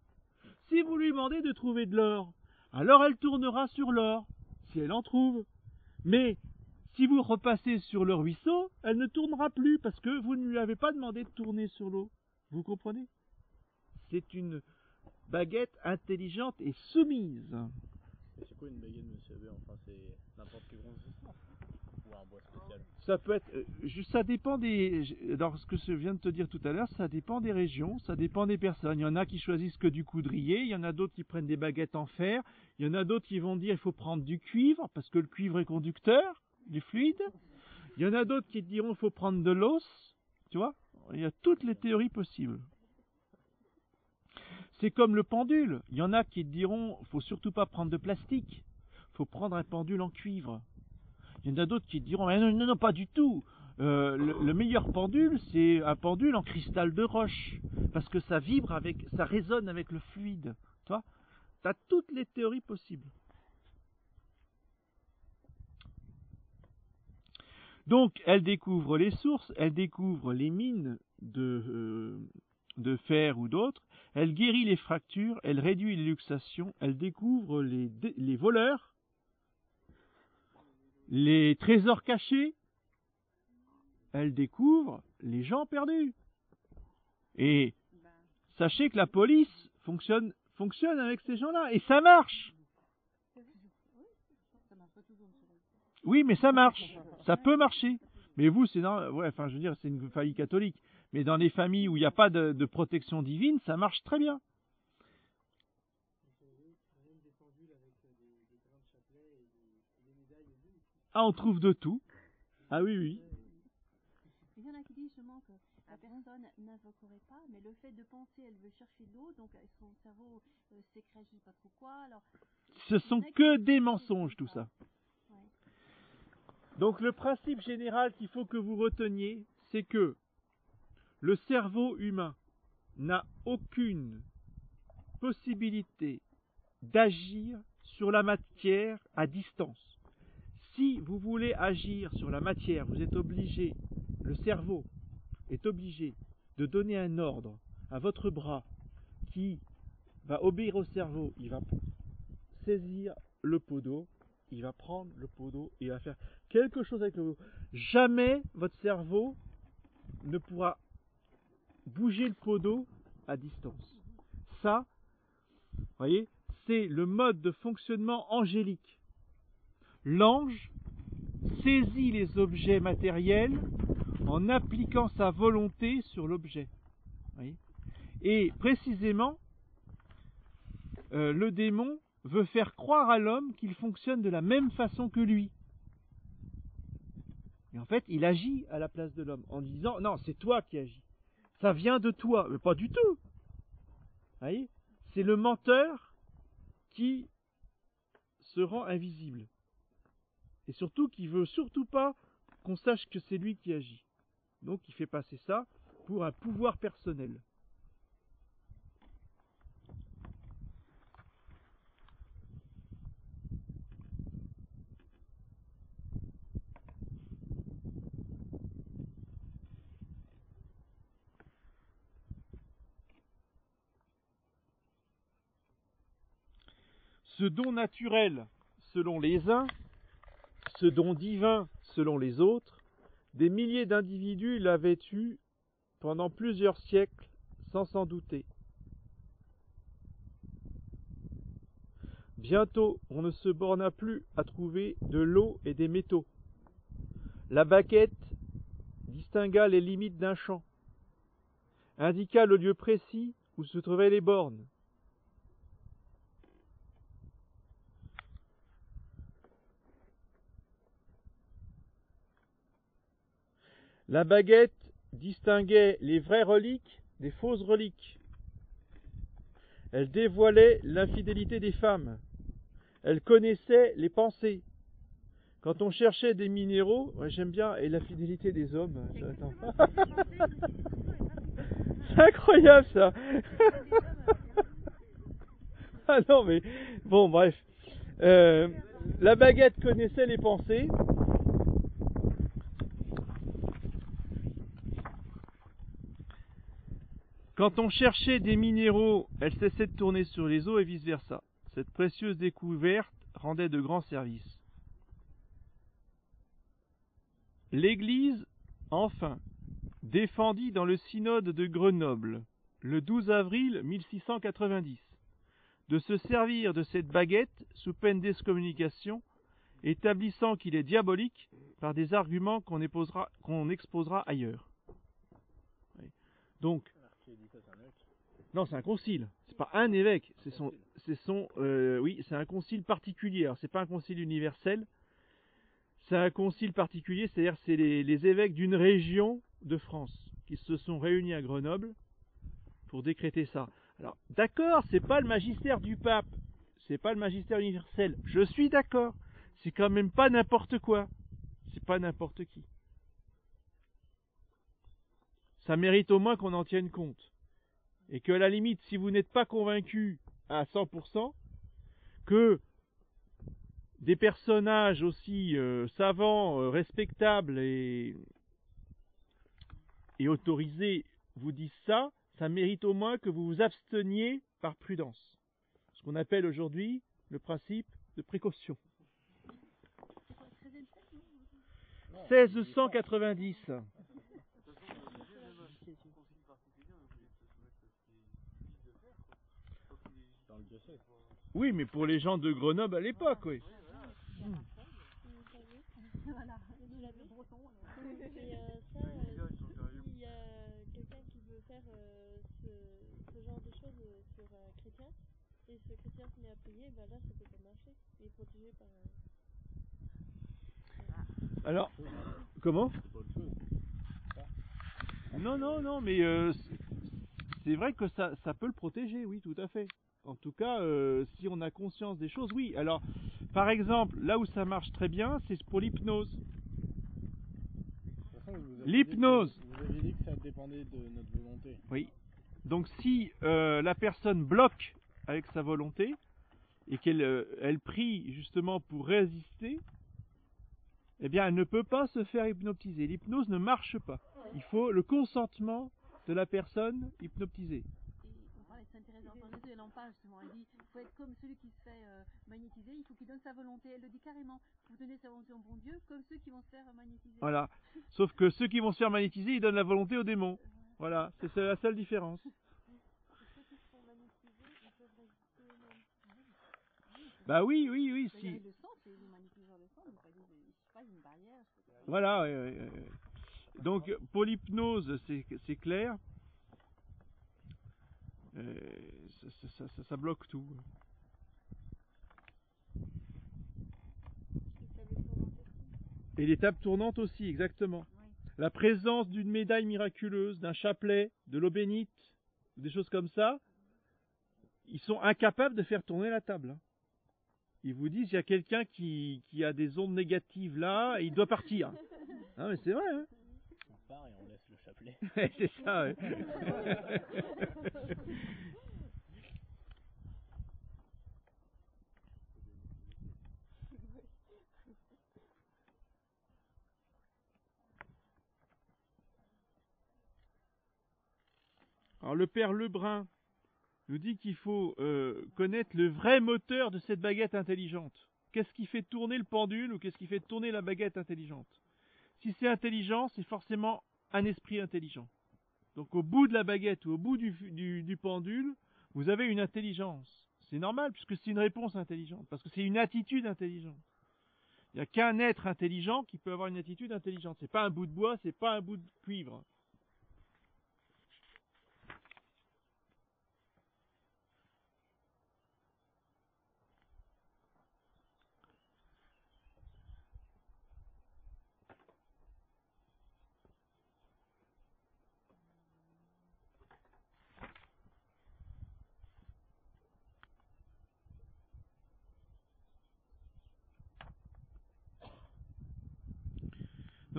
S1: Si vous lui demandez de trouver de l'or, alors elle tournera sur l'or, si elle en trouve. Mais si vous repassez sur le ruisseau, elle ne tournera plus, parce que vous ne lui avez pas demandé de tourner sur l'eau. Vous comprenez? C'est une baguette intelligente et soumise.
S4: Et c'est quoi une baguette, monsieur Abbé? Enfin, c'est n'importe quelle consistance ou un bois spécial?
S1: Ça peut être, ça dépend dans ce que je viens de te dire tout à l'heure, ça dépend des régions, ça dépend des personnes. Il y en a qui choisissent que du coudrier, il y en a d'autres qui prennent des baguettes en fer, il y en a d'autres qui vont dire il faut prendre du cuivre, parce que le cuivre est conducteur, du fluide. Il y en a d'autres qui te diront il faut prendre de l'os, tu vois. Il y a toutes les théories possibles. C'est comme le pendule. Il y en a qui te diront il faut surtout pas prendre de plastique, il faut prendre un pendule en cuivre. Il y en a d'autres qui te diront non, non, non, pas du tout. Le meilleur pendule, c'est un pendule en cristal de roche, parce que ça vibre ça résonne avec le fluide. Tu vois, tu as toutes les théories possibles. Donc, elle découvre les sources, elle découvre les mines de fer ou d'autres, elle guérit les fractures, elle réduit les luxations, elle découvre les voleurs, les trésors cachés, elle découvre les gens perdus. Et sachez que la police fonctionne avec ces gens-là, et ça marche. Oui, mais ça marche. Ça peut marcher. Mais vous, c'est une famille catholique. Mais dans les familles où il n'y a pas de protection divine, ça marche très bien. Ah, on trouve de tout. Ah oui, oui.
S3: Il y en a qui disent justement que la personne n'invoquerait pas, mais le fait de penser, elle veut chercher de l'eau, donc son cerveau sécrète je ne sais pas trop quoi. Alors,
S1: ce sont que des mensonges, tout ça. Donc le principe général qu'il faut que vous reteniez, c'est que le cerveau humain n'a aucune possibilité d'agir sur la matière à distance. Si vous voulez agir sur la matière, vous êtes obligé, le cerveau est obligé de donner un ordre à votre bras qui va obéir au cerveau. Il va saisir le pot d'eau, il va prendre le pot d'eau et il va faire quelque chose avec le pot d'eau. Jamais votre cerveau ne pourra bouger le pot d'eau à distance. Ça, vous voyez, c'est le mode de fonctionnement angélique. L'ange saisit les objets matériels en appliquant sa volonté sur l'objet. Et précisément, le démon veut faire croire à l'homme qu'il fonctionne de la même façon que lui. Et en fait, il agit à la place de l'homme en disant non, c'est toi qui agis. Ça vient de toi, mais pas du tout. Vous voyez, c'est le menteur qui se rend invisible. Et surtout, qui veut surtout pas qu'on sache que c'est lui qui agit. Donc, il fait passer ça pour un pouvoir personnel. Ce don naturel selon les uns, ce don divin selon les autres, des milliers d'individus l'avaient eu pendant plusieurs siècles sans s'en douter. Bientôt, on ne se borna plus à trouver de l'eau et des métaux. La baguette distingua les limites d'un champ, indiqua le lieu précis où se trouvaient les bornes. La baguette distinguait les vraies reliques des fausses reliques. Elle dévoilait l'infidélité des femmes. elle connaissait les pensées. Quand on cherchait des minéraux, ouais, j'aime bien, et la fidélité des hommes. J'attends. C'est incroyable ça. Ah non mais bon bref. La baguette connaissait les pensées. Quand on cherchait des minéraux, elle cessait de tourner sur les eaux et vice versa. Cette précieuse découverte rendait de grands services. L'Église, enfin, défendit dans le synode de Grenoble, le 12 avril 1690, de se servir de cette baguette sous peine d'excommunication, établissant qu'il est diabolique par des arguments qu'on exposera ailleurs. Oui. Donc, non, c'est un concile, c'est pas un évêque, c'est un concile particulier. Alors, c'est pas un concile universel, c'est un concile particulier, c'est-à-dire c'est les évêques d'une région de France qui se sont réunis à Grenoble pour décréter ça. Alors, d'accord, c'est pas le magistère du pape, c'est pas le magistère universel, je suis d'accord, c'est quand même pas n'importe quoi, c'est pas n'importe qui. Ça mérite au moins qu'on en tienne compte. Et qu'à la limite, si vous n'êtes pas convaincu à 100%, que des personnages aussi savants, respectables et autorisés vous disent ça, ça mérite au moins que vous vous absteniez par prudence. Ce qu'on appelle aujourd'hui le principe de précaution. 1690. Oui, mais pour les gens de Grenoble à l'époque, oui.
S3: Voilà, il y a le breton.
S5: Et ça, s'il y a quelqu'un qui veut faire ce genre de choses sur un chrétien, et ce chrétien se met à prier, ben là, ça peut pas marcher. Il est protégé par...
S1: Alors, comment? Non, mais c'est vrai que ça peut le protéger, oui, tout à fait. En tout cas, si on a conscience des choses, oui. Alors, par exemple, là où ça marche très bien, c'est pour l'hypnose. L'hypnose.
S4: Vous aviez dit que ça dépendait de notre volonté.
S1: Oui. Donc, si la personne bloque avec sa volonté et qu'elle prie justement pour résister, eh bien, elle ne peut pas se faire hypnotiser. L'hypnose ne marche pas. Il faut le consentement de la personne hypnotisée.
S3: C'est intéressant, elle en parle justement, elle dit il faut être comme celui qui se fait magnétiser, il faut qu'il donne sa volonté, elle le dit carrément, il faut donner sa volonté au bon Dieu comme ceux qui vont se faire magnétiser.
S1: Voilà, sauf que ceux qui vont se faire magnétiser, ils donnent la volonté au démon. Voilà, c'est la seule différence.
S5: Ceux qui se font magnétiser, ils peuvent résister eux-mêmes.
S1: Bah oui, si.
S3: Le sang, c'est les magnétiseurs de sang, mais pas une barrière.
S1: Voilà, donc pour l'hypnose, c'est clair. Ça bloque tout. Et les tables tournantes aussi, exactement. Oui. La présence d'une médaille miraculeuse, d'un chapelet, de l'eau bénite, des choses comme ça, ils sont incapables de faire tourner la table. Ils vous disent, il y a quelqu'un qui a des ondes négatives là, et il doit partir. Non mais c'est vrai, hein.
S4: On part et on laisse le chapelet.
S1: C'est ça, ouais. Alors le père Lebrun nous dit qu'il faut connaître le vrai moteur de cette baguette intelligente. Qu'est-ce qui fait tourner le pendule ou qu'est-ce qui fait tourner la baguette intelligente? Si c'est intelligent, c'est forcément un esprit intelligent. Donc au bout de la baguette ou au bout du pendule, vous avez une intelligence. C'est normal puisque c'est une réponse intelligente, parce que c'est une attitude intelligente. Il n'y a qu'un être intelligent qui peut avoir une attitude intelligente. C'est pas un bout de bois, c'est pas un bout de cuivre.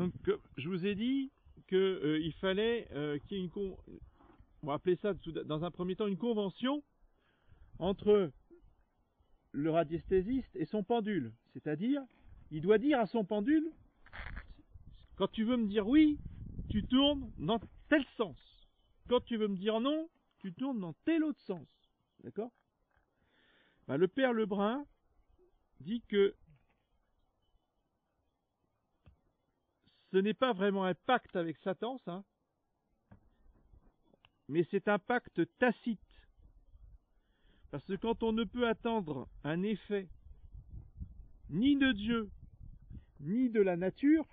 S1: Donc, je vous ai dit qu'il fallait qu'il y ait on va appeler ça dans un premier temps une convention entre le radiesthésiste et son pendule. C'est-à-dire, il doit dire à son pendule, quand tu veux me dire oui, tu tournes dans tel sens. Quand tu veux me dire non, tu tournes dans tel autre sens. D'accord ? Ben, le père Lebrun dit que ce n'est pas vraiment un pacte avec Satan, ça, mais c'est un pacte tacite. Parce que quand on ne peut attendre un effet ni de Dieu, ni de la nature,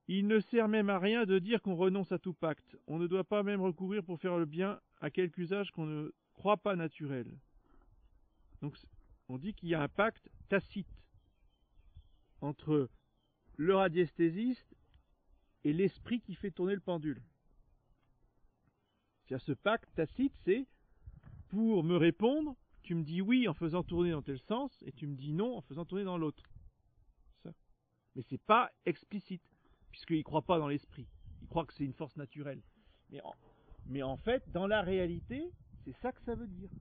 S1: il ne sert même à rien de dire qu'on renonce à tout pacte. On ne doit pas même recourir pour faire le bien à quelque usage qu'on ne croit pas naturel. Donc on dit qu'il y a un pacte tacite entre le radiesthésiste et l'esprit qui fait tourner le pendule. C'est-à-dire ce pacte tacite, c'est pour me répondre, tu me dis oui en faisant tourner dans tel sens et tu me dis non en faisant tourner dans l'autre. Ça. Mais c'est pas explicite, puisqu'il ne croit pas dans l'esprit. Il croit que c'est une force naturelle. Mais en fait, dans la réalité, c'est ça que ça veut dire.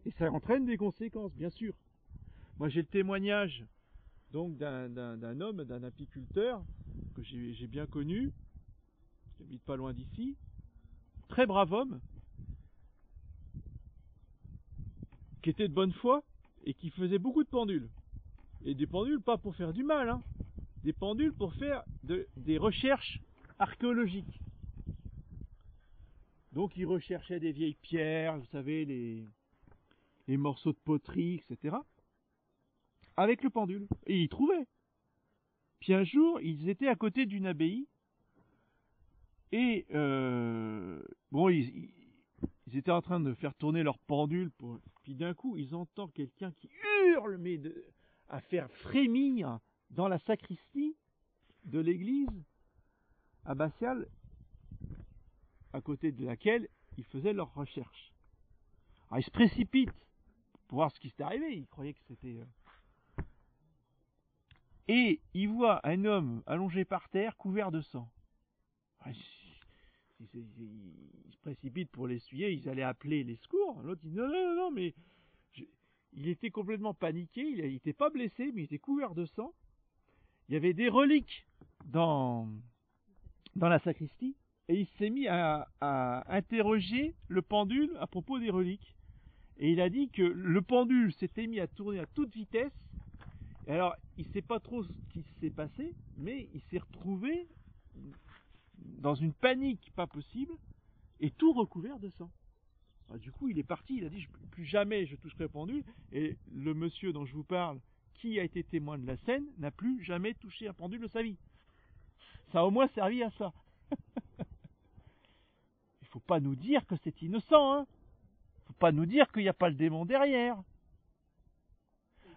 S1: Et ça entraîne des conséquences, bien sûr. Moi, j'ai le témoignage donc d'un homme, d'un apiculteur que j'ai bien connu, qui habite pas loin d'ici, très brave homme, qui était de bonne foi et qui faisait beaucoup de pendules. Et des pendules pas pour faire du mal, hein, des pendules pour faire des recherches archéologiques. Donc il recherchait des vieilles pierres, vous savez, les morceaux de poterie, etc. avec le pendule. Et il trouvait. Puis un jour, ils étaient à côté d'une abbaye. Et bon, ils étaient en train de faire tourner leur pendule. Puis d'un coup, ils entendent quelqu'un qui hurle, mais à faire frémir dans la sacristie de l'église abbatiale, à côté de laquelle ils faisaient leurs recherches. Alors ils se précipitent pour voir ce qui s'était arrivé. Ils croyaient que c'était... Et ils voient un homme allongé par terre, couvert de sang. Ils se précipitent pour l'essuyer, ils allaient appeler les secours. L'autre dit non, mais... Il était complètement paniqué, il n'était pas blessé, mais il était couvert de sang. Il y avait des reliques dans la sacristie, et il s'est mis à interroger le pendule à propos des reliques. Et il a dit que le pendule s'était mis à tourner à toute vitesse. Et alors, il ne sait pas trop ce qui s'est passé, mais il s'est retrouvé dans une panique pas possible, et tout recouvert de sang. Alors, du coup, il est parti, il a dit plus jamais je toucherai au pendule. Et le monsieur dont je vous parle, qui a été témoin de la scène, n'a plus jamais touché un pendule de sa vie. Ça a au moins servi à ça. Il ne faut pas nous dire que c'est innocent, hein. Il ne faut pas nous dire qu'il n'y a pas le démon derrière.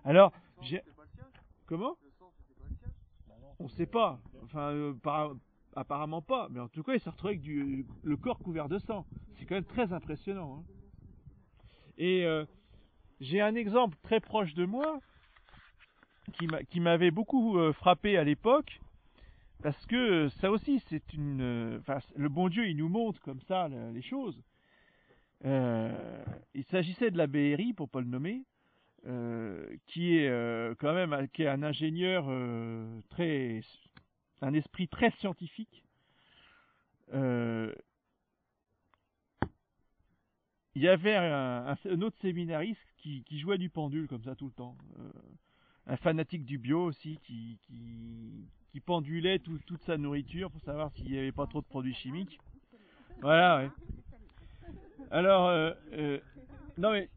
S1: Alors, comment ? On ne sait pas. Enfin, apparemment pas. Mais en tout cas, il s'est retrouvé avec le corps couvert de sang. C'est quand même très impressionnant, hein. Et j'ai un exemple très proche de moi qui m'avait beaucoup frappé à l'époque, parce que ça aussi c'est le bon Dieu il nous montre comme ça les choses. Il s'agissait de la BRI, pour pas le nommer, qui est quand même qui est un ingénieur un esprit très scientifique. Il y avait un autre séminariste qui jouait du pendule comme ça tout le temps. Un fanatique du bio aussi qui pendulait toute sa nourriture pour savoir s'il n'y avait pas trop de produits chimiques. Voilà, ouais. Alors, non mais,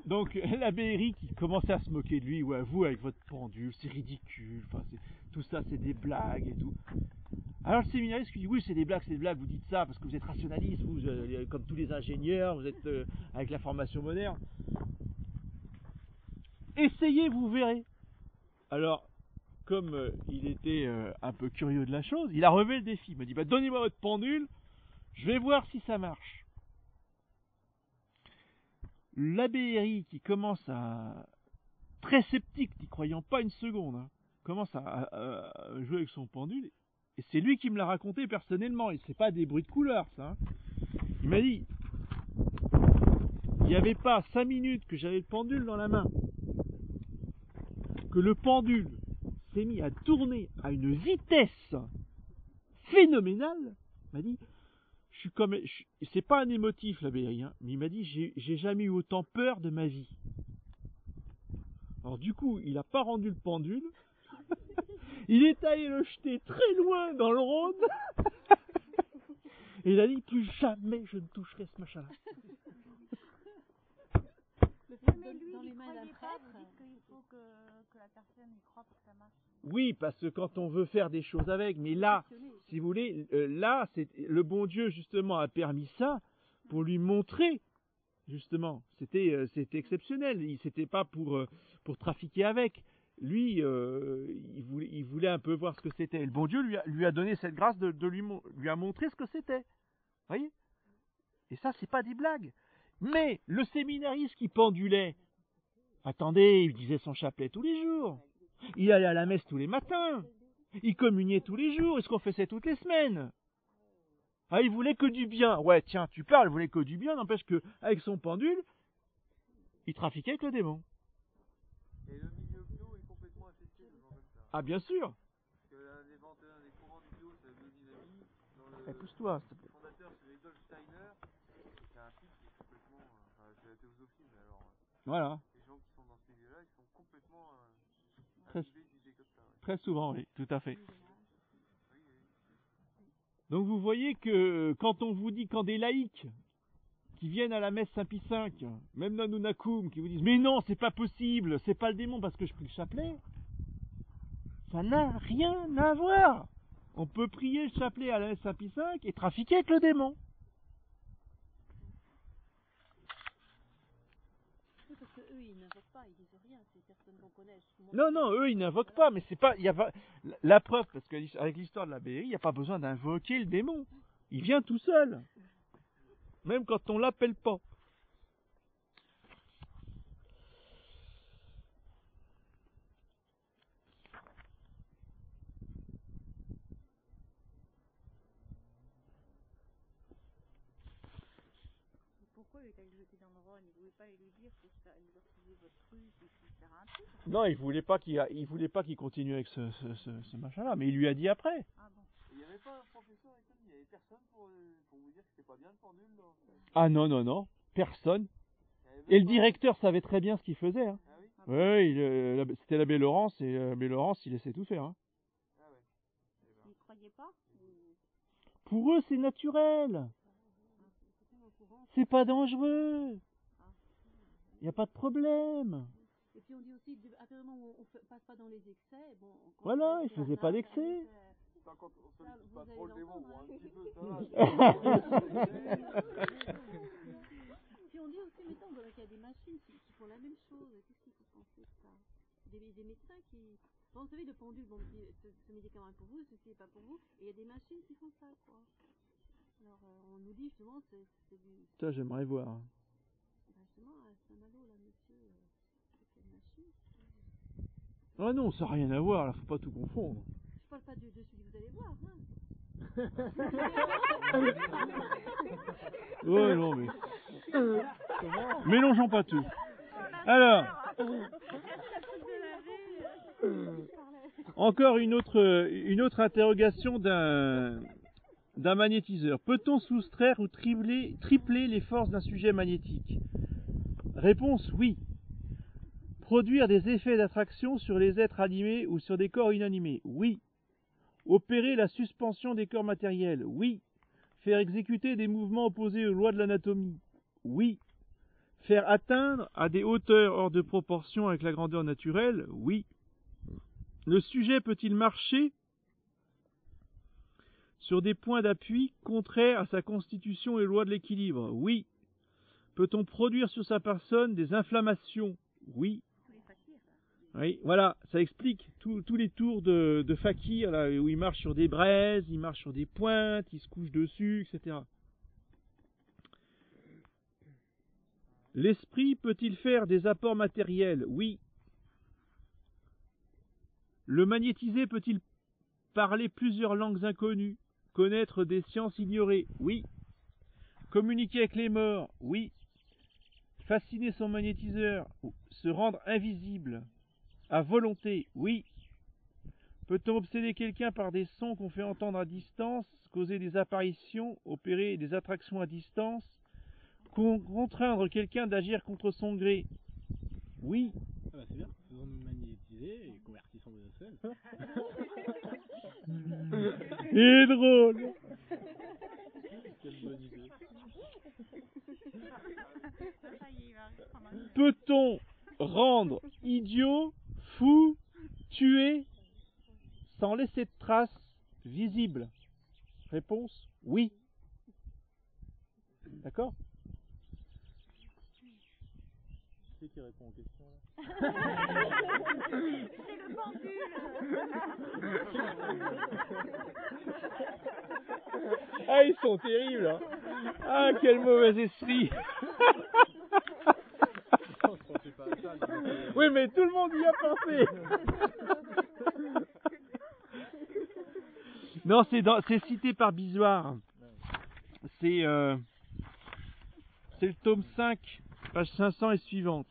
S1: donc la BRI qui commençait à se moquer de lui, ouais, vous avec votre pendule, c'est ridicule, enfin, tout ça c'est des blagues et tout. Alors le séminariste qui dit oui c'est des blagues, vous dites ça parce que vous êtes rationaliste, vous comme tous les ingénieurs, vous êtes avec la formation moderne. Essayez, vous verrez. Alors, comme il était un peu curieux de la chose, il a relevé le défi. Il m'a dit donnez-moi votre pendule, je vais voir si ça marche. La BRI qui commence à très sceptique, n'y croyant pas une seconde, hein, commence à jouer avec son pendule. Et c'est lui qui me l'a raconté personnellement. Et c'est pas des bruits de couleur, ça. Hein. Il m'a dit, il n'y avait pas 5 minutes que j'avais le pendule dans la main, que le pendule s'est mis à tourner à une vitesse phénoménale. Il m'a dit, c'est pas un émotif la BRI, hein, mais il m'a dit, j'ai jamais eu autant peur de ma vie. Alors du coup, il n'a pas rendu le pendule. Il est allé le jeter très loin dans le Rhône. Et il a dit, plus jamais je ne toucherai ce machin-là.
S3: Le fait
S6: Mais lui,
S3: dans
S6: il
S3: les mains d'un
S6: croyait pas,
S3: prêtre.
S6: vous dites qu'il faut que la personne y croit pour que ça marche.
S1: Oui, parce que quand on veut faire des choses avec, mais là, si vous voulez, là, le bon Dieu justement a permis ça pour lui montrer, justement, c'était exceptionnel. C'était pas pour trafiquer avec. Lui, il voulait un peu voir ce que c'était. Et le bon Dieu lui a donné cette grâce de lui a montré ce que c'était. Voyez? Et ça, c'est pas des blagues. Mais le séminariste qui pendulait, attendez, il disait son chapelet tous les jours. Il allait à la messe tous les matins. Il communiait tous les jours. Est-ce qu'on faisait toutes les semaines? Ah, il voulait que du bien. Ouais, tiens, tu parles, il voulait que du bien. N'empêche que avec son pendule, il trafiquait avec le démon.
S2: Et le milieu bio est complètement infesté de gens comme ça.
S1: Ah, bien sûr.
S2: Parce que l'un des courants du bio, c'est la biodynamie. Dans le
S1: Pousse-toi, s'il te plaît.
S2: fondateur, c'est Rudolf Steiner. C'est un type qui est complètement... Enfin, c'est la théosophie, mais alors...
S1: Voilà.
S2: Les gens qui sont dans ce milieu-là, ils sont complètement...
S1: Très,
S2: d'idées comme ça. Ouais.
S1: très souvent, oui, tout à fait.
S2: Oui, oui.
S1: Donc vous voyez que quand on vous dit, quand des laïcs qui viennent à la messe Saint-Pie V, même Nanunakum, qui vous disent, mais non, c'est pas possible, c'est pas le démon parce que je prie le chapelet, ça n'a rien à voir. On peut prier le chapelet à la messe Saint-Pie V et trafiquer avec le démon.
S3: Oui, parce que eux, ils n'invoquent pas, ils disent rien, c'est personne qu'on connaît.
S1: Non, non, eux, ils n'invoquent pas, mais c'est pas, il y a pas, la preuve, parce qu'avec l'histoire de la BRI, il n'y a pas besoin d'invoquer le démon. Il vient tout seul. Même quand on l'appelle pas.
S6: Pourquoi il est allé le jeter dans le Rhône? Il voulait pas aller lui dire faut faire exorciser votre truc et puis faire un truc.
S1: Non, il voulait pas qu'il continue avec ce machin-là, mais il lui a dit après.
S6: Ah bon.
S2: Il n'y avait pas un professeur avec lui, il n'y avait personne pour vous dire que c'était pas bien le pendule, non?
S1: Ah non, non, non, personne.
S2: Il y avait
S1: Et le
S2: même pas-
S1: directeur savait très bien ce qu'il faisait. Hein.
S2: Ah oui?
S1: Ouais, c'était l'abbé Laurence, et l'abbé Laurence, il laissait tout faire. Hein.
S2: Ah ouais. Eh ben.
S6: Il croyait pas
S1: Pour eux, c'est naturel. C'est pas dangereux. Il n'y a pas de problème.
S3: Et puis on dit aussi, à partir du moment où on passe pas dans les excès, bon... quand
S1: Voilà,
S3: on
S1: il
S3: fait
S1: faisait
S3: la
S1: pas
S3: table,
S1: d'excès.
S2: Ça, quand on
S3: Ça,
S2: sollicite
S3: vous
S2: pas
S3: allez
S2: trop le démon,
S3: l'entendre,
S2: bon, un
S3: hein.
S2: petit peu, ça va.
S3: Puis on dit aussi, maintenant, qu'il y a des machines qui font la même chose. Qu'est-ce qu'il faut penser de ça? Des médecins qui... Bon, vous savez, le pendule, bon, ce médicament est pour vous, ceci n'est pas pour vous. Et il y a des machines qui font ça, quoi. Alors, on nous dit, justement, c'est du...
S1: Ça, j'aimerais voir.
S3: Ben, justement, à Saint-Malo, là, monsieur, c'est une machine.
S1: Ah non, ça n'a rien à voir, là, faut pas tout confondre.
S3: Je parle pas de celui que vous allez voir, hein.
S1: Ouais, non, mais... Mélangeons pas tout. Alors... Encore une autre interrogation d'un magnétiseur. Peut-on soustraire ou tripler les forces d'un sujet magnétique? Réponse oui. Produire des effets d'attraction sur les êtres animés ou sur des corps inanimés? Oui. Opérer la suspension des corps matériels? Oui. Faire exécuter des mouvements opposés aux lois de l'anatomie? Oui. Faire atteindre à des hauteurs hors de proportion avec la grandeur naturelle? Oui. Le sujet peut-il marcher sur des points d'appui contraires à sa constitution et lois de l'équilibre? Oui. Peut-on produire sur sa personne des inflammations? Oui. Oui, voilà, ça explique tous les tours de fakir, là, où il marche sur des braises, il marche sur des pointes, il se couche dessus, etc. L'esprit peut-il faire des apports matériels? Oui. Le magnétisé peut-il parler plusieurs langues inconnues? Connaître des sciences ignorées? Oui. Communiquer avec les morts? Oui. Fasciner son magnétiseur? Se rendre invisible à volonté? Oui. Peut-on obséder quelqu'un par des sons qu'on fait entendre à distance, causer des apparitions, opérer des attractions à distance, contraindre quelqu'un d'agir contre son gré? Oui.
S4: Ah bah c'est bien, faisons-nous magnétiser et convertissons des ocelles.
S1: Il est drôle.
S4: Quelle bonne idée.
S6: Ça y est, il va prendre un-
S1: Peut-on rendre idiot, fou, tuer, sans laisser de traces visibles? Réponse, oui. D'accord?
S4: Qui c'est qui répond aux questions là?
S6: C'est le pendule.
S1: Ah, ils sont terribles, hein. Ah, quel mauvais esprit.
S4: Non, je pensais pas à ça. Mais...
S1: Oui, mais tout le monde y a pensé. Non, c'est cité par Bisoire. C'est le tome 5, page 500 et suivante.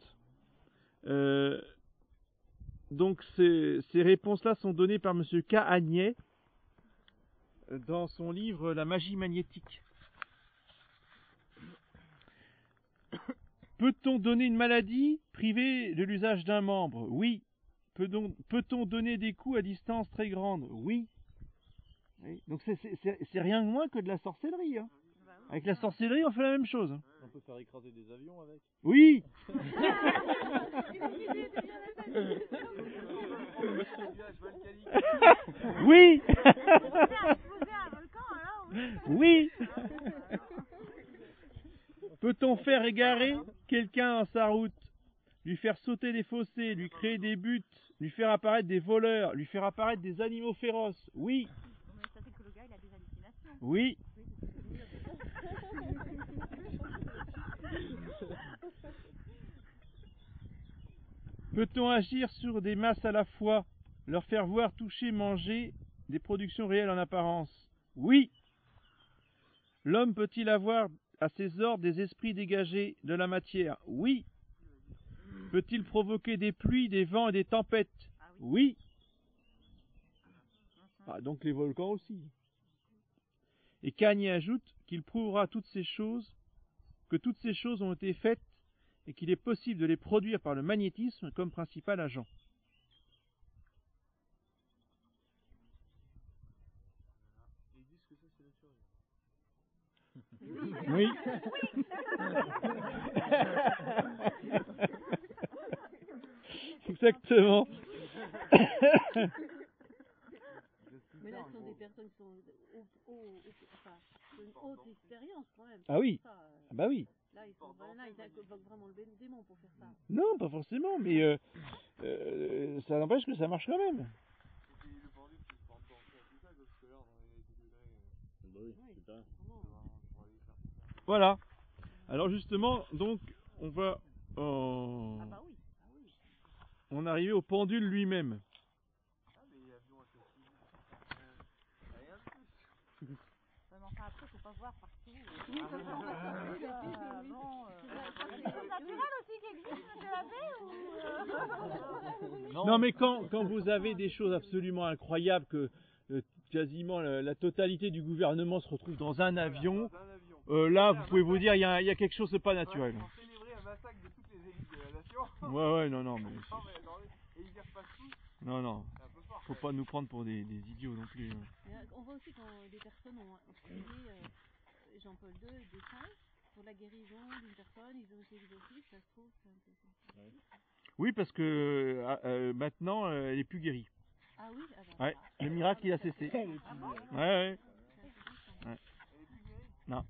S1: Donc ces réponses-là sont données par Monsieur K. Agnès dans son livre La magie magnétique. Peut-on donner une maladie privée de l'usage d'un membre? Oui. Peut-on donner des coups à distance très grande? Oui. Oui. Donc c'est rien de moins que de la sorcellerie. Hein. Avec la sorcellerie, on fait la même chose. Hein.
S4: On peut faire écraser des avions avec.
S1: Oui. Oui.
S6: Exploser un volcan alors?
S1: Oui. Peut-on faire égarer quelqu'un dans sa route, lui faire sauter des fossés, lui créer des buts, lui faire apparaître des voleurs, lui faire apparaître des animaux féroces? Oui.
S6: Mais ça c'est que le gars il a des hallucinations.
S1: Oui. Peut-on agir sur des masses à la fois, leur faire voir, toucher, manger des productions réelles en apparence? Oui. L'homme peut-il avoir à ses ordres des esprits dégagés de la matière? Oui. Peut-il provoquer des pluies, des vents et des tempêtes? Oui. Ah, donc les volcans aussi. Et Kanye ajoute qu'il prouvera que toutes ces choses ont été faites et qu'il est possible de les produire par le magnétisme comme principal agent.
S2: Ils disent que ça c'est naturel.
S1: Oui. Exactement.
S3: Mais là, ce sont des personnes qui sont enfin, une haute expérience quand même.
S1: Ah oui.
S3: Ça,
S1: Ah bah oui.
S3: là, ils invoquent vraiment le démon pour faire ça.
S1: Non, pas forcément, mais ça n'empêche que ça marche quand même.
S2: Et puis le pendule qui se porte dans tout ça, parce que là on est des degrés.
S4: Bah oui, super.
S3: Vraiment.
S2: Pour aller faire tout ça.
S1: Voilà. Alors justement, donc, on va
S6: Ah bah oui.
S1: on est arrivé au pendule lui-même.
S2: Ah mais avion accessible. Rien de plus.
S6: Ouais, mais enfin après faut pas voir partout.
S3: Oui, comme ça,
S6: Bon, c'est naturel aussi qui existe, monsieur l'abbé ou
S1: Non, mais quand vous avez des choses absolument incroyables que quasiment la totalité du gouvernement se retrouve dans un avion,
S2: Dans un avion.
S1: là, vous pouvez vous dire, il y a quelque chose de pas naturel.
S2: Pour célébrer un massacre de toutes les élites de la nation.
S1: Ouais, non, mais...
S2: Non mais attendez, et ils y repassent tous,
S1: Non,
S2: c'est un peu fort.
S1: faut pas nous prendre pour des idiots non plus. Hein.
S3: on voit aussi quand des personnes ont prié Jean-Paul II des saints pour la guérison d'une personne, ils ont été exorcisés, ça se trouve, c'est un peu ça.
S1: Oui, parce que maintenant, elle est plus guérie.
S3: Ah oui, ah bah,
S1: Ouais, le miracle, il a cessé. Ouais.
S3: c'est intéressant.
S1: Non.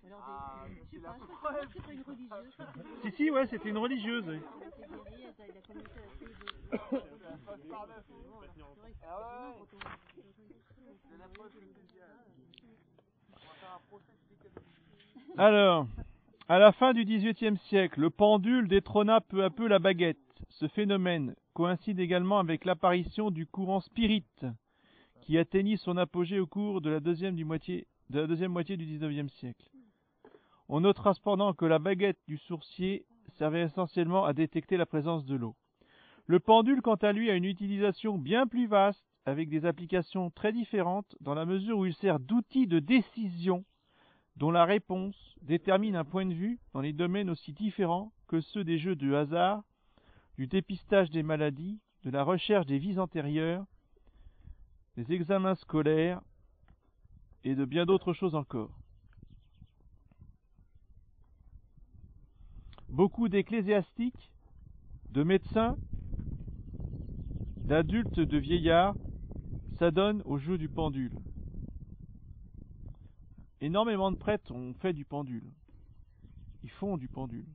S3: Ou alors
S2: Ah,
S3: je
S2: c'est
S3: sais
S2: la
S3: pas, je crois
S2: preuve.
S3: que c'est pas une religieuse. Je crois que c'est
S1: Si, ouais, c'était une religieuse. Oui.
S3: elle a été guérie, elle a communiqué avec lui.
S2: Ça passe par neuf.
S3: C'est vrai que c'est
S2: Ah
S3: étonnant
S2: ouais.
S3: quand on...
S2: C'est la preuve que c'est bien. On va faire un procès psychologique.
S1: Alors, à la fin du XVIIIe siècle, le pendule détrôna peu à peu la baguette. Ce phénomène coïncide également avec l'apparition du courant spirit, qui atteignit son apogée au cours de la deuxième moitié du XIXe siècle. On notera cependant que la baguette du sourcier servait essentiellement à détecter la présence de l'eau. Le pendule, quant à lui, a une utilisation bien plus vaste, avec des applications très différentes, dans la mesure où il sert d'outil de décision, dont la réponse détermine un point de vue dans les domaines aussi différents que ceux des jeux de hasard, du dépistage des maladies, de la recherche des vies antérieures, des examens scolaires et de bien d'autres choses encore. Beaucoup d'ecclésiastiques, de médecins, d'adultes, de vieillards s'adonnent au jeu du pendule. Énormément de prêtres ont fait du pendule. Ils font du pendule.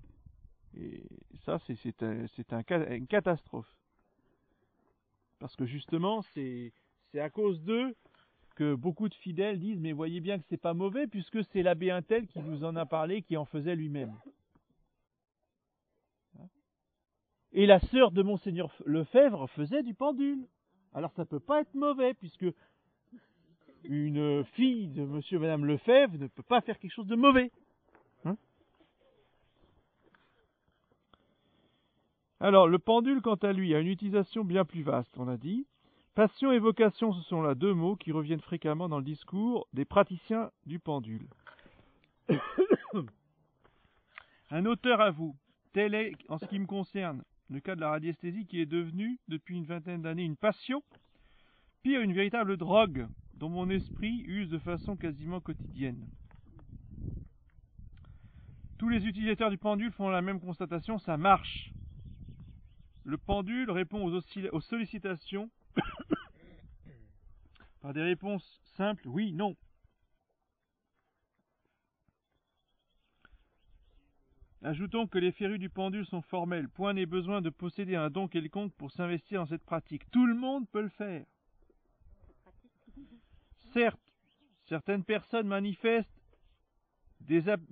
S1: Et ça, c'est une catastrophe. Parce que justement, c'est à cause d'eux que beaucoup de fidèles disent « Mais voyez bien que c'est pas mauvais, puisque c'est l'abbé Untel qui nous en a parlé, qui en faisait lui-même. » Et la sœur de Monseigneur Lefebvre faisait du pendule. Alors ça peut pas être mauvais, puisque une fille de Monsieur et Madame Lefebvre ne peut pas faire quelque chose de mauvais. Hein? Alors, le pendule, quant à lui, a une utilisation bien plus vaste, on a dit. Passion et vocation, ce sont là deux mots qui reviennent fréquemment dans le discours des praticiens du pendule. Un auteur avoue, tel est, en ce qui me concerne, le cas de la radiesthésie qui est devenue, depuis une vingtaine d'années, une passion, pire, une véritable drogue, dont mon esprit use de façon quasiment quotidienne. Tous les utilisateurs du pendule font la même constatation, ça marche. Le pendule répond aux sollicitations par des réponses simples, oui, non. Ajoutons que les férus du pendule sont formels. Point n'est besoin de posséder un don quelconque pour s'investir dans cette pratique. Tout le monde peut le faire. Certes, certaines personnes manifestent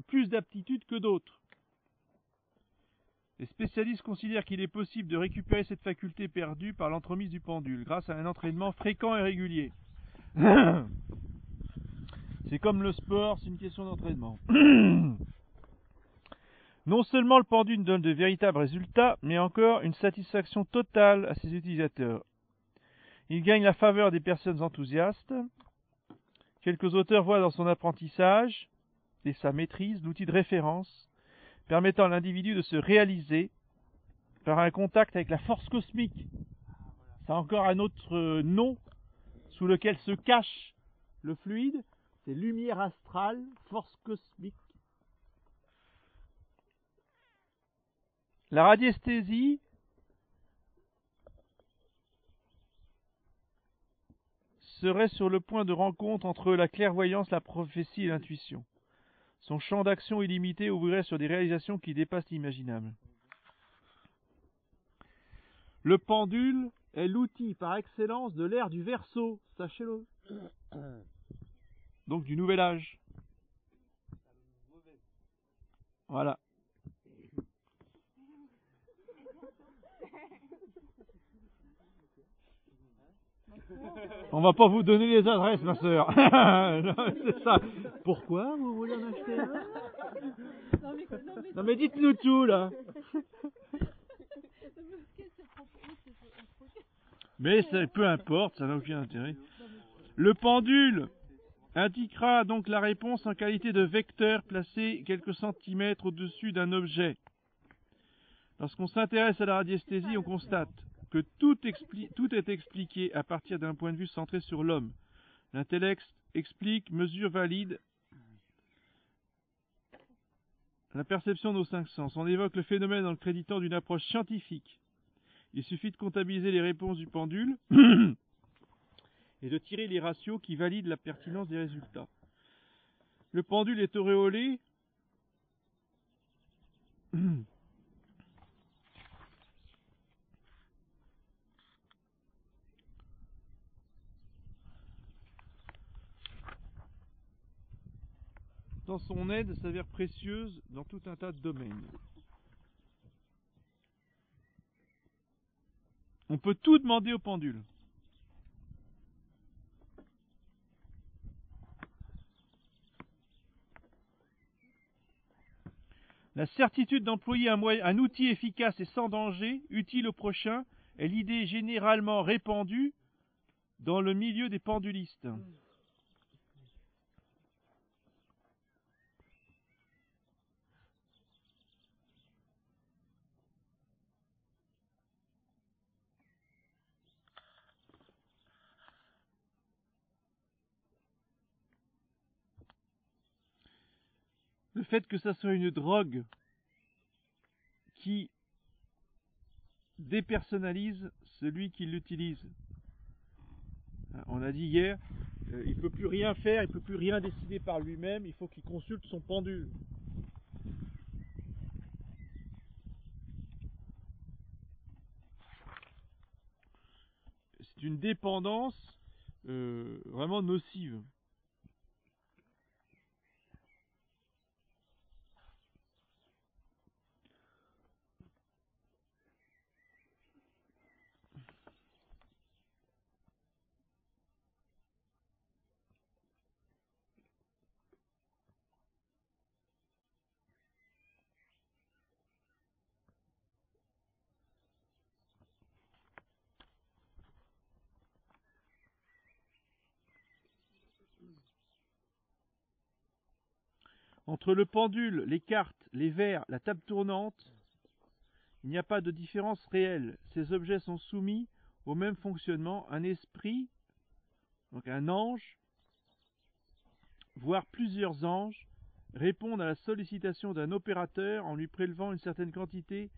S1: plus d'aptitude que d'autres. Les spécialistes considèrent qu'il est possible de récupérer cette faculté perdue par l'entremise du pendule, grâce à un entraînement fréquent et régulier. C'est comme le sport, c'est une question d'entraînement. Non seulement le pendule donne de véritables résultats, mais encore une satisfaction totale à ses utilisateurs. Il gagne la faveur des personnes enthousiastes. Quelques auteurs voient dans son apprentissage et sa maîtrise l'outil de référence permettant à l'individu de se réaliser par un contact avec la force cosmique. C'est encore un autre nom sous lequel se cache le fluide, c'est lumière astrale, force cosmique. La radiesthésie serait sur le point de rencontre entre la clairvoyance, la prophétie et l'intuition. Son champ d'action illimité ouvrirait sur des réalisations qui dépassent l'imaginable. Le pendule est l'outil par excellence de l'ère du Verseau, sachez-le. Donc du nouvel âge. Voilà. On va pas vous donner les adresses, ma sœur. C'est ça. Pourquoi vous voulez en acheter un? Non mais dites-nous tout là. Mais peu importe, ça n'a aucun intérêt. Le pendule indiquera donc la réponse en qualité de vecteur placé quelques centimètres au-dessus d'un objet. Lorsqu'on s'intéresse à la radiesthésie, on constate que tout est expliqué à partir d'un point de vue centré sur l'homme. L'intellect explique, mesure, valide la perception de nos cinq sens. On évoque le phénomène en le créditant d'une approche scientifique. Il suffit de comptabiliser les réponses du pendule et de tirer les ratios qui valident la pertinence des résultats. Le pendule est auréolé dans son aide s'avère précieuse dans tout un tas de domaines. On peut tout demander au pendule. La certitude d'employer un outil efficace et sans danger, utile au prochain, est l'idée généralement répandue dans le milieu des pendulistes. Le fait que ça soit une drogue qui dépersonnalise celui qui l'utilise. On a dit hier, il ne peut plus rien faire, il ne peut plus rien décider par lui-même, il faut qu'il consulte son pendule. C'est une dépendance vraiment nocive. Entre le pendule, les cartes, les verres, la table tournante, il n'y a pas de différence réelle. Ces objets sont soumis au même fonctionnement. Un esprit, donc un ange, voire plusieurs anges, répondent à la sollicitation d'un opérateur en lui prélevant une certaine quantité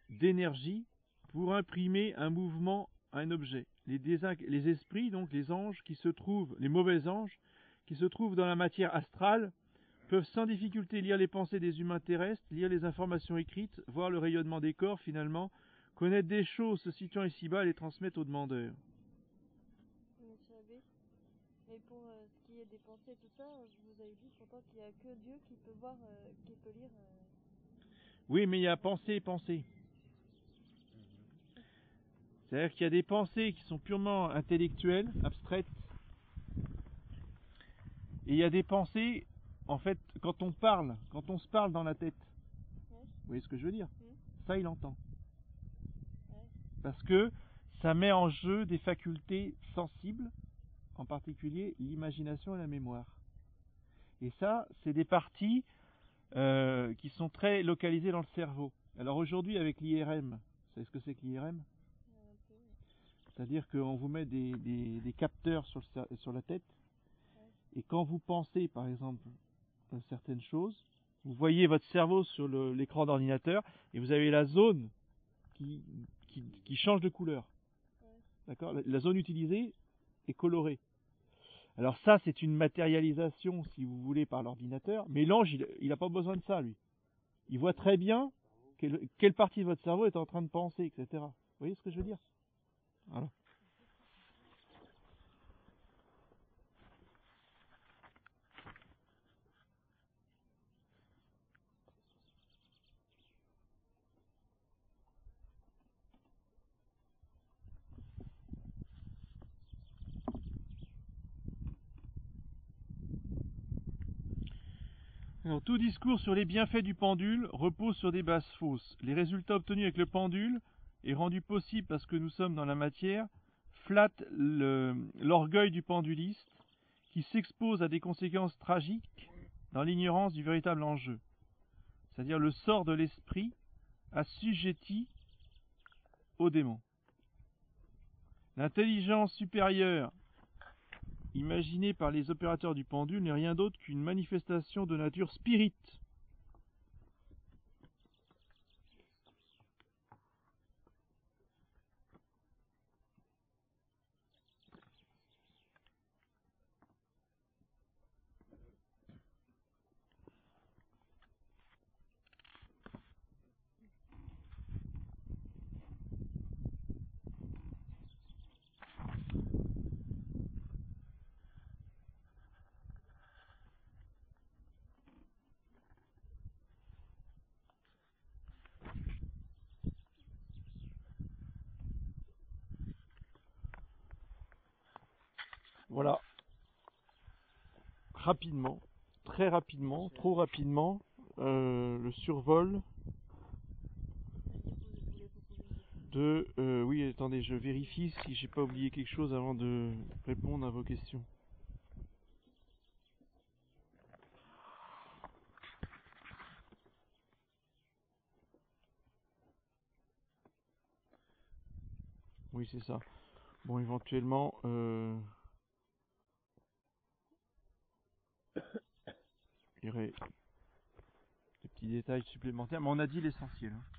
S1: d'énergie pour imprimer un mouvement à un objet. Les esprits, donc les anges qui se trouvent, les mauvais anges, qui se trouvent dans la matière astrale, peuvent sans difficulté lire les pensées des humains terrestres, lire les informations écrites, voir le rayonnement des corps finalement, connaître des choses se situant ici-bas et les transmettre aux demandeurs.
S5: Monsieur Abbé, mais pour ce qui est des pensées et tout ça, vous avez dit pourtant qu'il n'y a que Dieu qui peut voir, qui peut lire.
S1: Oui, mais il y a pensée et pensée. C'est-à-dire qu'il y a des pensées qui sont purement intellectuelles, abstraites, et il y a des pensées, en fait, quand on se parle dans la tête.
S5: Ouais.
S1: Vous voyez ce que je veux dire? Ça, il entend.
S5: Ouais.
S1: Parce que ça met en jeu des facultés sensibles, en particulier l'imagination et la mémoire. Et ça, c'est des parties qui sont très localisées dans le cerveau. Alors aujourd'hui, avec l'IRM, vous savez ce que c'est que l'IRM? C'est-à-dire qu'on vous met des capteurs sur la tête, et quand vous pensez, par exemple, à certaines choses, vous voyez votre cerveau sur l'écran d'ordinateur, et vous avez la zone qui change de couleur. D'accord? La zone utilisée est colorée. Alors ça, c'est une matérialisation, si vous voulez, par l'ordinateur, mais l'ange, il n'a pas besoin de ça, lui. Il voit très bien quelle partie de votre cerveau est en train de penser, etc. Vous voyez ce que je veux dire? Voilà. Alors, tout discours sur les bienfaits du pendule repose sur des bases fausses. Les résultats obtenus avec le pendule est rendu possible parce que nous sommes dans la matière, flattent l'orgueil du penduliste qui s'expose à des conséquences tragiques dans l'ignorance du véritable enjeu, c'est-à-dire le sort de l'esprit assujetti aux démons. L'intelligence supérieure imaginée par les opérateurs du pendule n'est rien d'autre qu'une manifestation de nature spirite. Voilà. Rapidement, très rapidement, trop rapidement, le survol de... oui, attendez, je vérifie si j'ai pas oublié quelque chose avant de répondre à vos questions. Oui, c'est ça. Bon, éventuellement, il y aurait des petits détails supplémentaires, mais on a dit l'essentiel, hein.